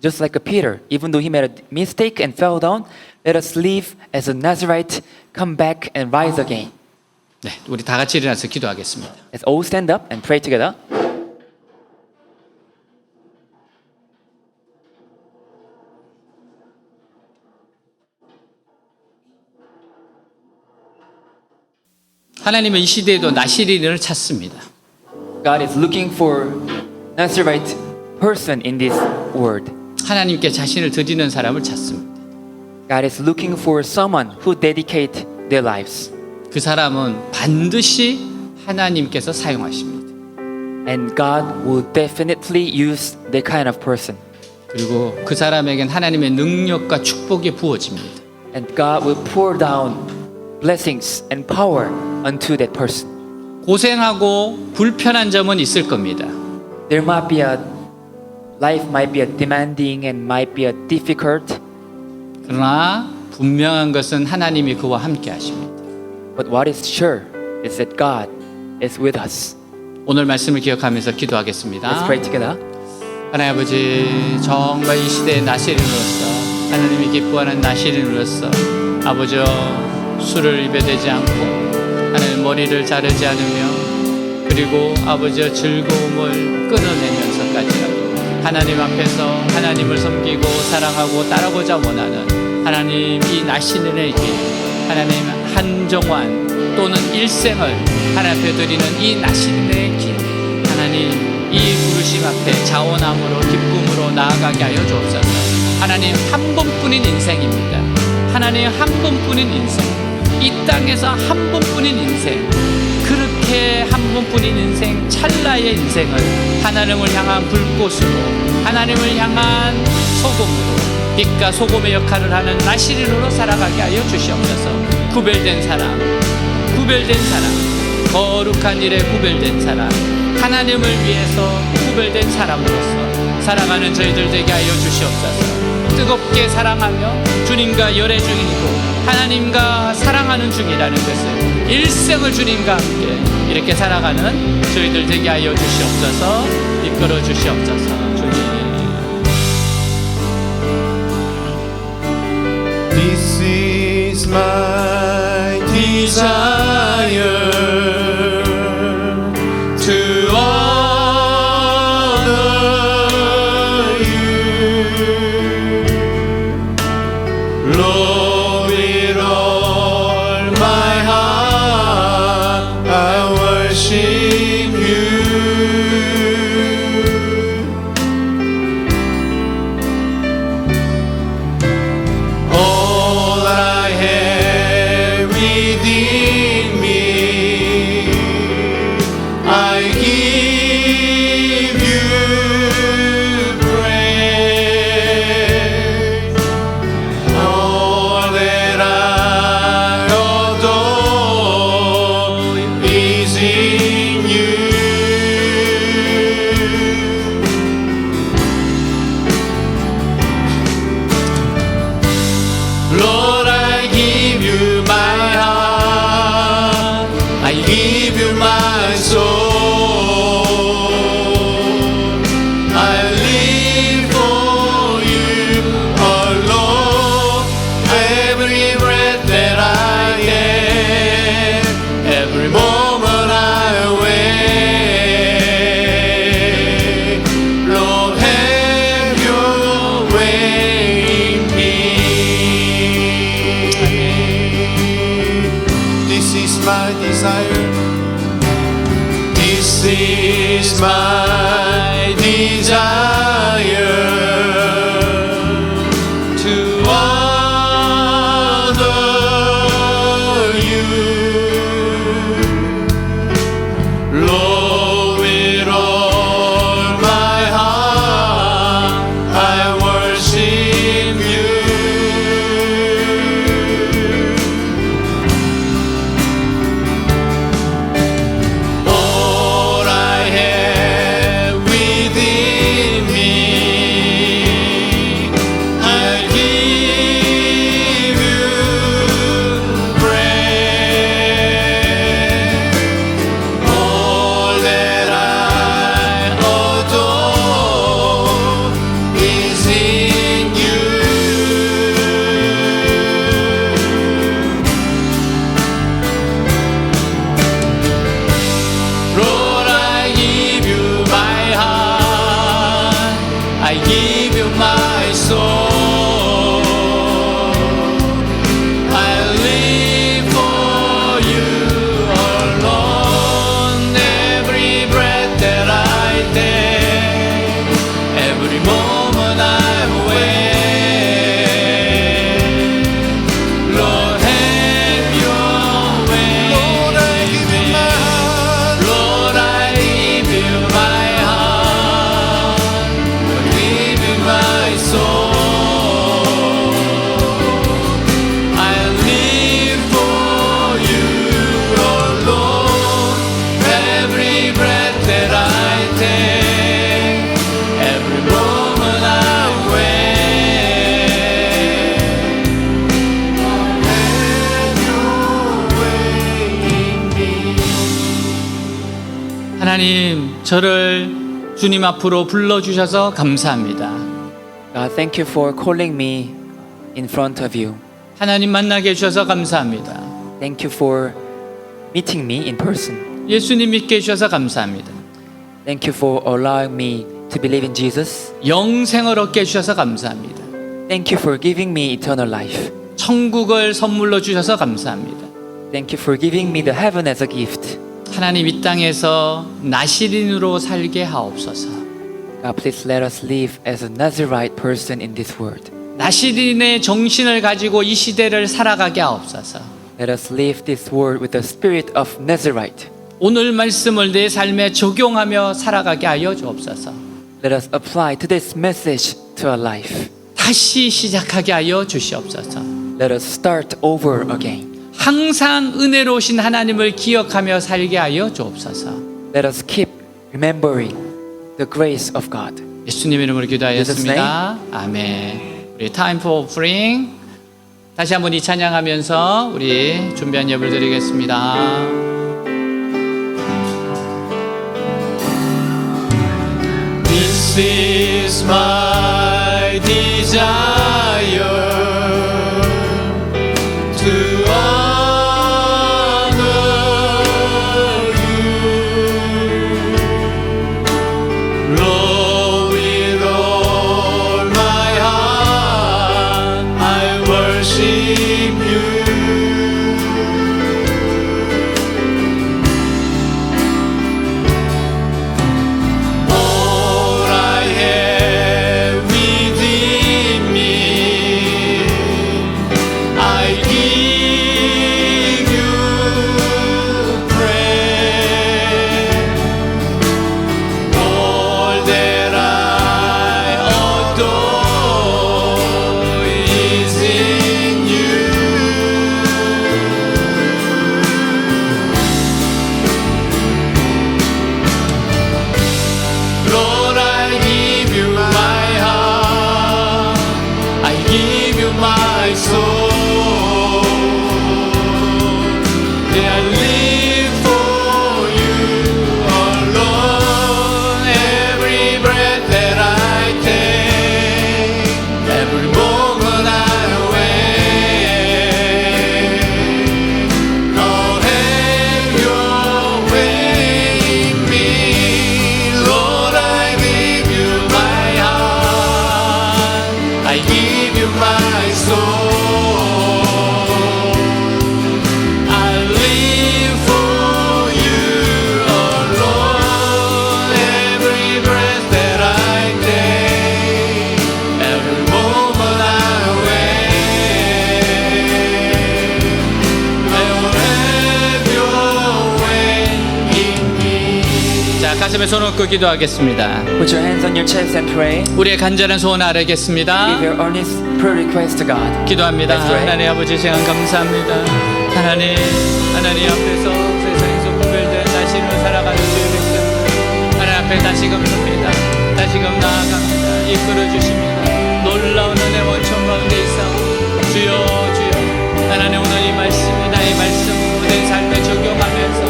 Just like a Peter, even though he made a mistake and fell down, let us live as a Nazarite, come back and rise again. 네, 우리 다 같이 일어나서 기도하겠습니다. Let's all stand up and pray together. 하나님은 이 시대에도 나시린을 찾습니다. God is looking for Nazarite person in this world. 하나님께 자신을 드리는 사람을 찾습니다. God is looking for someone who dedicate their lives. 그 사람은 반드시 하나님께서 사용하십니다. And God will definitely use that kind of person. 그리고 그 사람에겐 하나님의 능력과 축복이 부어집니다. And God will pour down blessings and power unto that person. 고생하고 불편한 점은 있을 겁니다. There might be life might be demanding and might be difficult. 그러나 분명한 것은 하나님이 그와 함께 하십니다. But what is sure is that God is with us. 오늘 말씀을 기억하면서 기도하겠습니다. Let's pray together. 하나님 아버지, 정말 이 시대의 나시린으로서 하나님이 기뻐하는 나시린으로서 아버지여 술을 입에 대지 않고 하나님 머리를 자르지 않으며 그리고 아버지여 즐거움을 끊어내면서까지라도 하나님 앞에서 하나님을 섬기고 사랑하고 따르고자 원하는 하나님 이 나시린의 길 하나님 한정환 또는 일생을 하나님 앞에 드리는 이 나시린의 길 하나님 이 부르심 앞에 자원함으로 기쁨으로 나아가게 하여 주옵소서. 하나님 한 번뿐인 인생입니다. 하나님 한 번뿐인 인생 이 땅에서 한 번뿐인 인생 그렇게 한 번뿐인 인생 찰나의 인생을 하나님을 향한 불꽃으로 하나님을 향한 소금으로 빛과 소금의 역할을 하는 나시린으로 살아가게 하여 주시옵소서. 구별된 사람 거룩한 일에 구별된 사람 하나님을 위해서 구별된 사람으로서 살아가는 저희들 되게 하여 주시옵소서. 뜨겁게 사랑하며 주님과 열애 중이고 하나님과 사랑하는 중이라는 것을 일생을 주님과 함께 이렇게 살아가는 저희들 되게 하여 주시옵소서. 이끌어 주시옵소서. 주님 This is my desire to honor you, Lord, with all my heart I worship you. All I have within me, I give you praise. All that I adore is in you. Lord, I give you my heart, I give you my soul. I live for you alone. Every breath that I get, every moment I wait, Lord, have your way in me. This is my desire. This is my desire to honor you, Lord, with all my heart I worship you. All I have within me, I give you praise. All that I adore is in you. Lord, I give you my heart, I give you my soul. I live for you alone. Every breath that I take, every moment I wait, Lord, have your way. Lord, I give you my heart. Lord, I give you my heart. I give you my soul. I live for you alone. Every breath that I take, every moment I wait, have your way in me. 하나님 저를 주님 앞으로 불러주셔서 감사합니다. God, thank you for calling me in front of you. 하나님 만나게 해주셔서 감사합니다. Thank you for meeting me in person. 예수님 믿게 해주셔서 감사합니다. Thank you for allowing me to believe in Jesus. 영생을 얻게 해주셔서 감사합니다. Thank you for giving me eternal life. 천국을 선물로 주셔서 감사합니다. Thank you for giving me the heaven as a gift. 하나님 이 땅에서 나시린으로 살게 하옵소서. God, please let us live as a Nazirite person in this world. 나시린의 정신을 가지고 이 시대를 살아가게 하옵소서. Let us live this world with the spirit of Nazirite. 오늘 말씀을 내 삶에 적용하며 살아가게 하여 주옵소서. Let us apply today's message to our life. 다시 시작하게 하여 주시옵소서. Let us start over again. 항상 은혜로우신 하나님을 기억하며 살게 하여 주옵소서. Let us keep remembering the grace of God. 예수님 이름으로 기도하였습니다. 아멘. 우리 Time for Offering 다시 한번 이 찬양하면서 우리 준비한 예물 드리겠습니다. This is my desire to honor you, Lord, with all my heart I worship you. All I have within me, I give you praise. All that I adore is in you. Lord, I give you my heart, I give you my soul. I live for you alone. Every breath that I take, every moment I wait, Lord, have your way in me. Lord, I give you my heart, I give you my soul. I live for you alone. Every breath that I take, every moment I wait, Lord, have your way in me. 자, 가슴에 손 얹고 기도하겠습니다. Put your hands on your chest and pray. 우리의 간절한 소원 아뢰겠습니다. Give your earnest prayer request to God. 기도합니다. Let's pray. 하나님 아버지 시간 감사합니다. 하나님 앞에서 세상에서 구별된 나신으로 살아가는 주의 백성 하나님 앞에 다시금 섭니다. 다시금 나아갑니다. 이끌어 주십니다. 놀라운 은혜 원천 가운데 있사오. 주여 하나님 오늘 이 말씀이 나의 말씀 내 삶에 적용하면서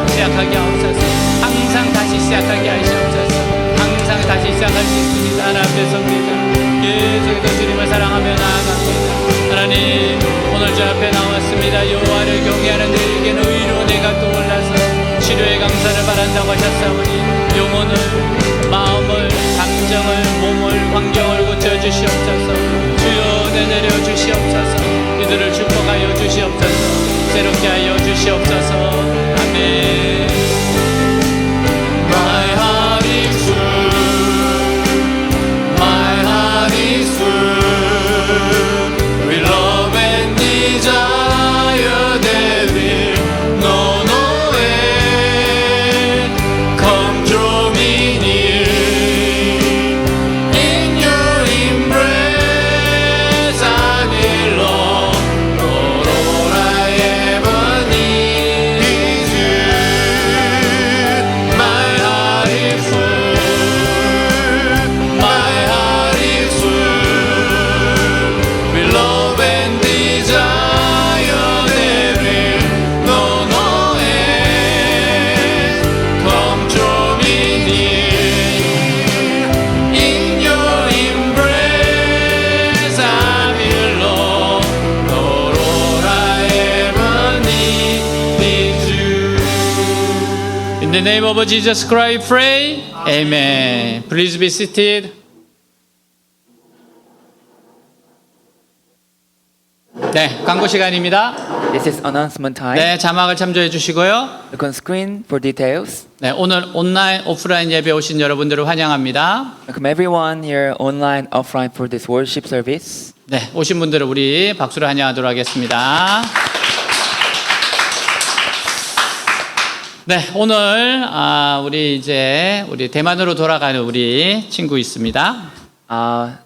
시작하게 하옵소서. 항상 다시 시작하게 하시옵소서. 항상 다시 시작할 수 있습니다. 하나님 앞에 섭니다. 계속해서 주님을 사랑하며 나아갑니다. 하나님 오늘 주 앞에 나왔습니다. 여호와를 경외하는 너희에게는 의로 내가 떠올라서 치료의 감사를 바란다고 하셨사오니 영혼을 마음을 감정을 몸을 환경을 고쳐주시옵소서. 주여 내려 주시옵소서. 이들을 축복하여 주시옵소서. 새롭게 하여 주시옵소서. 아멘. My heart is full, my heart is full, with love and desire that will know no end. Come draw me near, in your embrace I belong. Lord, all I ever need In the name of Jesus Christ, pray. Amen. Please be seated. 네, 광고 시간입니다. This is announcement time. 네, 자막을 참조해 주시고요. Look on screen for details. 네, 오늘 온라인, 오프라인 예배 오신 여러분들을 환영합니다. Welcome everyone here online, offline for this worship service. 네, 오신 분들을 우리 박수로 환영하도록 하겠습니다. 네, 오늘 우리 대만으로 돌아가는 우리 친구 있습니다.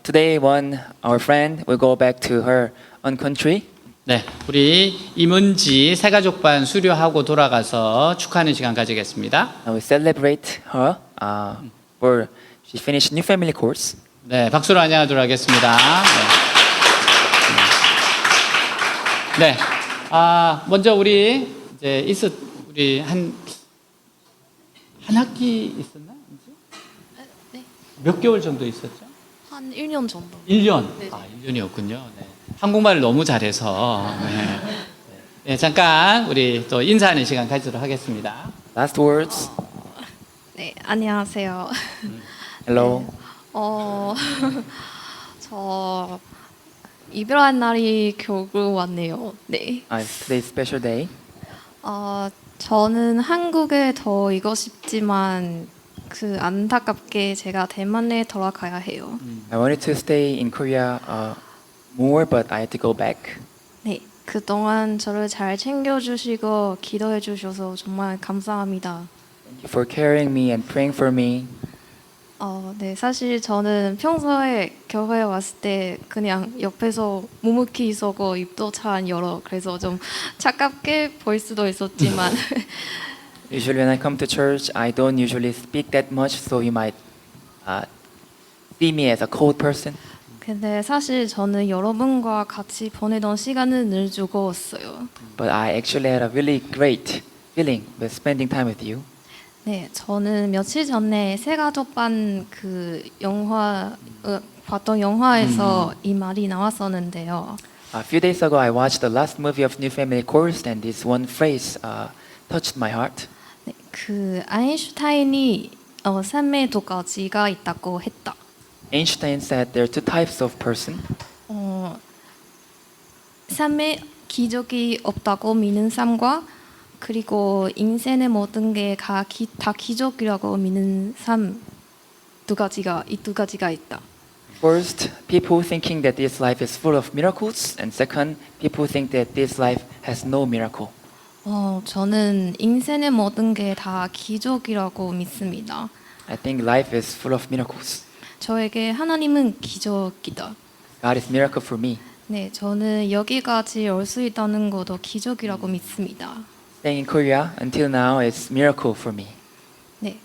Today, our friend will go back to her own country. 네, 우리 임은지 새가족반 수료하고 돌아가서 축하하는 시간 가지겠습니다. We celebrate her for she finished new family course. 네, 박수로 환영하도록 하겠습니다. 네, 먼저 우리 이제 우리 한 학기 있었나? 네. 몇 개월 정도 있었죠? 한 1년 정도. 1년. 네. 1년이었군요. 네. 한국말을 너무 잘해서. 네. 네, 잠깐 우리 또 인사하는 시간 가지도록 하겠습니다. Last words. 네, 안녕하세요. Hello. 저 이별한 날이 결국 왔네요. 네. Today's special day. 저는 한국에 더 있고 싶지만 안타깝게 제가 대만에 돌아가야 해요. I wanted to stay in Korea more, but I had to go back. 네, 그동안 저를 잘 챙겨주시고 기도해 주셔서 정말 감사합니다. Thank you for carrying me and praying for me. 네, 사실 저는 평소에 교회에 왔을 때 그냥 옆에서 묵묵히 있었고 입도 잘 안 열어. 그래서 좀 차갑게 보일 수도 있었지만 Usually when I come to church, I don't usually speak that much, so you might see me as a cold person. 근데 사실 저는 여러분과 같이 보내던 시간은 늘 즐거웠어요. But I actually had a really great feeling with spending time with you. 네, 저는 며칠 전에 새가족반 봤던 영화에서 이 말이 나왔었는데요. A few days ago, I watched the last movie of New Family Course, and this one phrase touched my heart. 네, 아인슈타인이 3의 두 가지가 있다고 했다. Einstein said there are two types of person. 삶에 기적이 없다고 믿는 삶과 그리고 인생의 모든 게 다 기적이라고 믿는 삶 이 두 가지가 있다. First, people thinking that this life is full of miracles, and second, people think that this life has no miracle. 저는 인생의 모든 게 다 기적이라고 믿습니다. I think life is full of miracles. 저에게 하나님은 기적이다. God is miracle for me. 네, 저는 여기까지 올 수 있다는 것도 기적이라고 믿습니다. Staying in Korea until now is miracle for me. 네,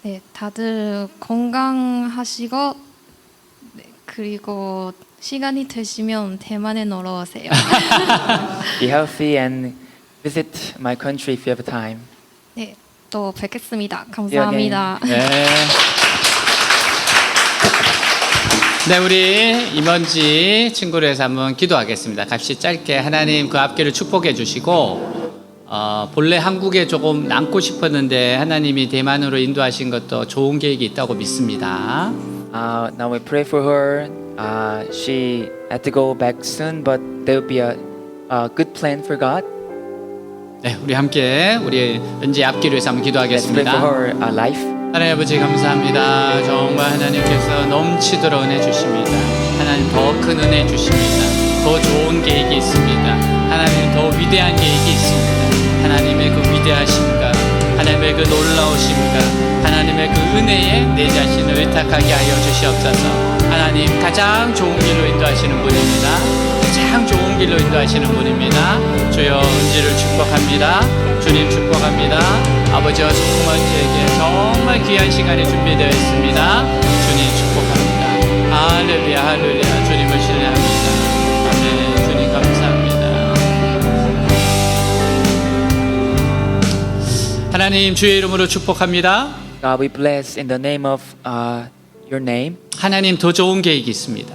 네, 다들 건강하시고 네, 그리고 시간이 되시면 대만에 놀러 오세요. Be healthy and visit my country if you have time. 네, 또 뵙겠습니다. 감사합니다. 네. 네, 우리 임원지 친구를 해서 한번 기도하겠습니다. 같이 짧게 하나님 그 앞길을 축복해 주시고 본래 한국에 조금 남고 싶었는데 하나님이 대만으로 인도하신 것도 좋은 계획이 있다고 믿습니다. Now we pray for her. She had to go back soon, but there will be a good plan for God. 네, 우리 함께 우리 은지 앞길을 위해서 한번 Let's pray 기도하겠습니다. for her life. 하나님 아버지 감사합니다. 정말 하나님께서 넘치도록 은혜 주십니다. 하나님 더 큰 은혜 주십니다. 더 좋은 계획이 있습니다. 하나님 더 위대한 계획이 있습니다. 하나님의 그 위대하심과 하나님의 그 놀라우심과 하나님의 그 은혜에 내 자신을 의탁하게 하여 주시옵소서. 하나님 가장 좋은 길로 인도하시는 분입니다. 가장 좋은 길로 인도하시는 분입니다. 주여 은지를 축복합니다. 주님 축복합니다. 아버지와 소통한지에게 정말 귀한 시간이 준비되어 있습니다. 주님 축복합니다. 할렐루야 할렐루야 주님을 신뢰합니다. 아멘. 주님 감사합니다. 하나님 주의 이름으로 축복합니다. God, we bless in the name of your name. 하나님 더 좋은 계획이 있습니다.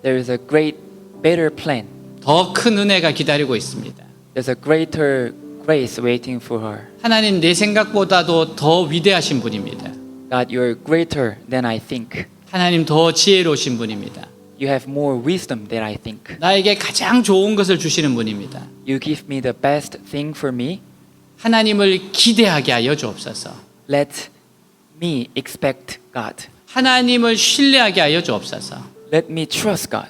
There is a great, better plan. 더 큰 은혜가 기다리고 있습니다. There's a greater grace waiting for her. 하나님 내 생각보다도 더 위대하신 분입니다. God, you're greater than I think. 하나님 더 지혜로우신 분입니다. You have more wisdom than I think. 나에게 가장 좋은 것을 주시는 분입니다. You give me the best thing for me. 하나님을 기대하게 하여 주옵소서. Let me expect God. 하나님을 신뢰하게 하여 주옵소서. Let me trust God.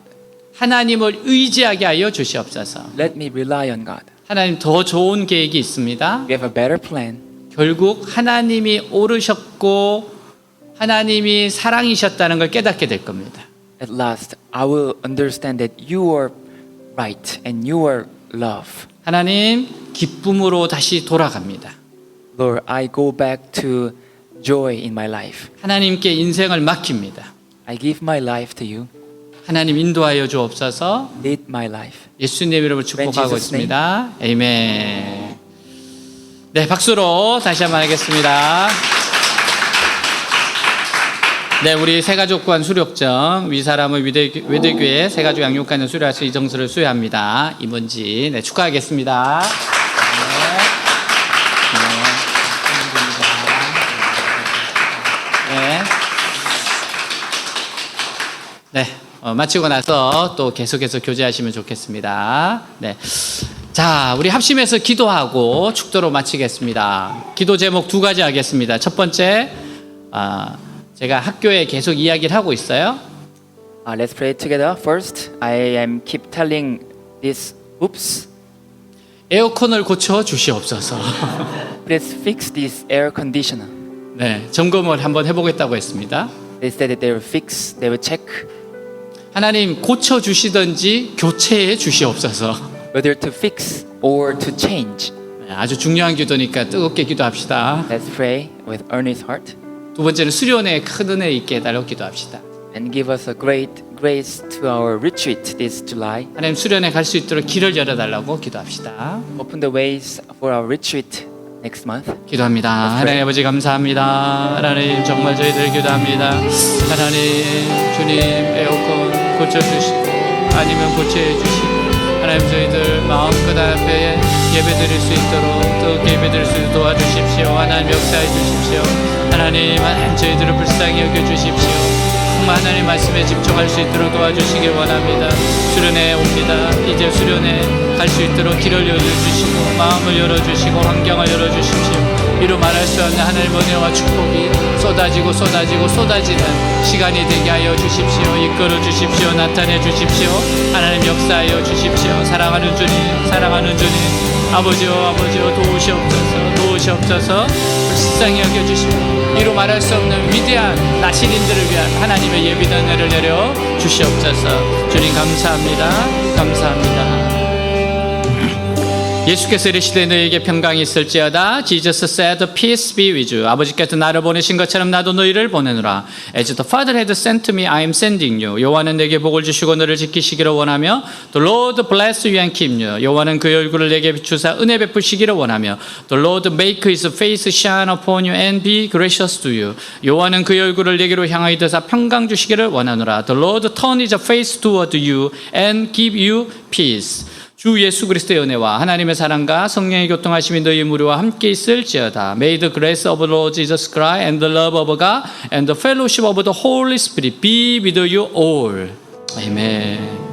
하나님을 의지하게 하여 주시옵소서. Let me rely on God. 하나님 더 좋은 계획이 있습니다. We have a better plan. 결국 하나님이 옳으셨고 하나님이 사랑이셨다는 걸 깨닫게 될 겁니다. At last, I will understand that you are right and you are love. 하나님 기쁨으로 다시 돌아갑니다. Lord, I go back to joy in my life. 하나님께 인생을 맡깁니다. I give my life to you. 하나님 인도하여 주옵소서. Lead my life. 예수님 이름으로 축복하고 Jesus' name. 있습니다. 아멘. 네, 박수로 다시 한번 하겠습니다. 네, 우리 새가족관 수료증 위사람의 외대교회 새가족 양육관을 수료할 수 이 정서를 수여합니다. 임은지 네, 축하하겠습니다. 네. 네. 마치고 나서 또 계속해서 교제하시면 좋겠습니다. 네. 자, 우리 합심해서 기도하고 축도로 마치겠습니다. 기도 제목 2가지 하겠습니다. 첫 번째, 제가 학교에 계속 이야기를 하고 있어요. Let's pray together. First, I am keep telling these oops. 에어컨을 고쳐 주시옵소서. Please fix this air conditioner. 네, 점검을 한번 해보겠다고 했습니다. They said that they will fix, they will check 하나님 고쳐 주시든지 교체해 주시옵소서. whether to fix or to change. 네, 아주 중요한 기도니까 뜨겁게 기도합시다. Let's pray with earnest heart 두 번째는 수련회에 큰 은혜 있게 해달라고 기도합시다. and give us a great grace to our retreat this July. 하나님 수련회 갈 수 있도록 길을 열어달라고 기도합시다. Open the ways for our retreat next month. 기도합니다. Let's pray. 하나님 아버지 감사합니다. 하나님 정말 저희들 기도합니다. 하나님 주님 에어컨 고쳐주시고 아니면 고쳐주시고 하나님 저희들 마음껏 앞에 예배드릴 수 있도록 뜨겁게 예배드릴 수 있도록 도와주십시오. 하나님 역사해 주십시오. 하나님 저희들을 불쌍히 여겨주십시오. 정말 하나님 말씀에 집중할 수 있도록 도와주시길 원합니다. 수련회 옵니다. 이제 수련회 갈 수 있도록 길을 열어주시고 마음을 열어주시고 환경을 열어주십시오. 이루 말할 수 없는 하나님의 은혜와 축복이 쏟아지는 시간이 되게 하여 주십시오. 이끌어 주십시오. 나타내 주십시오. 하나님 역사하여 주십시오. 사랑하는 주님 아버지여 도우시옵소서 불쌍히 여겨주시고 이루 말할 수 없는 위대한 나신인들을 위한 하나님의 예비된 은혜를 내려 주시옵소서. 주님 감사합니다. 예수께서 이르시되 너희에게 평강이 있을지어다. Jesus said, peace be with you. 아버지께서 나를 보내신 것처럼 나도 너희를 보내노라. As the Father had sent me, I am sending you. 여호와는 내게 복을 주시고 너를 지키시기를 원하며 The Lord bless you and keep you. 여호와는 그의 얼굴을 내게 비추사 은혜 베푸시기를 원하며 The Lord make his face shine upon you and be gracious to you. 여호와는 그의 얼굴을 내게로 향하여 드사 평강 주시기를 원하노라. The Lord turn his face toward you and give you peace. 주 예수 그리스도의 은혜와 하나님의 사랑과 성령의 교통하심이 너희 무리와 함께 있을지어다. May the grace of the Lord Jesus Christ and the love of God and the fellowship of the Holy Spirit be with you all. 아멘.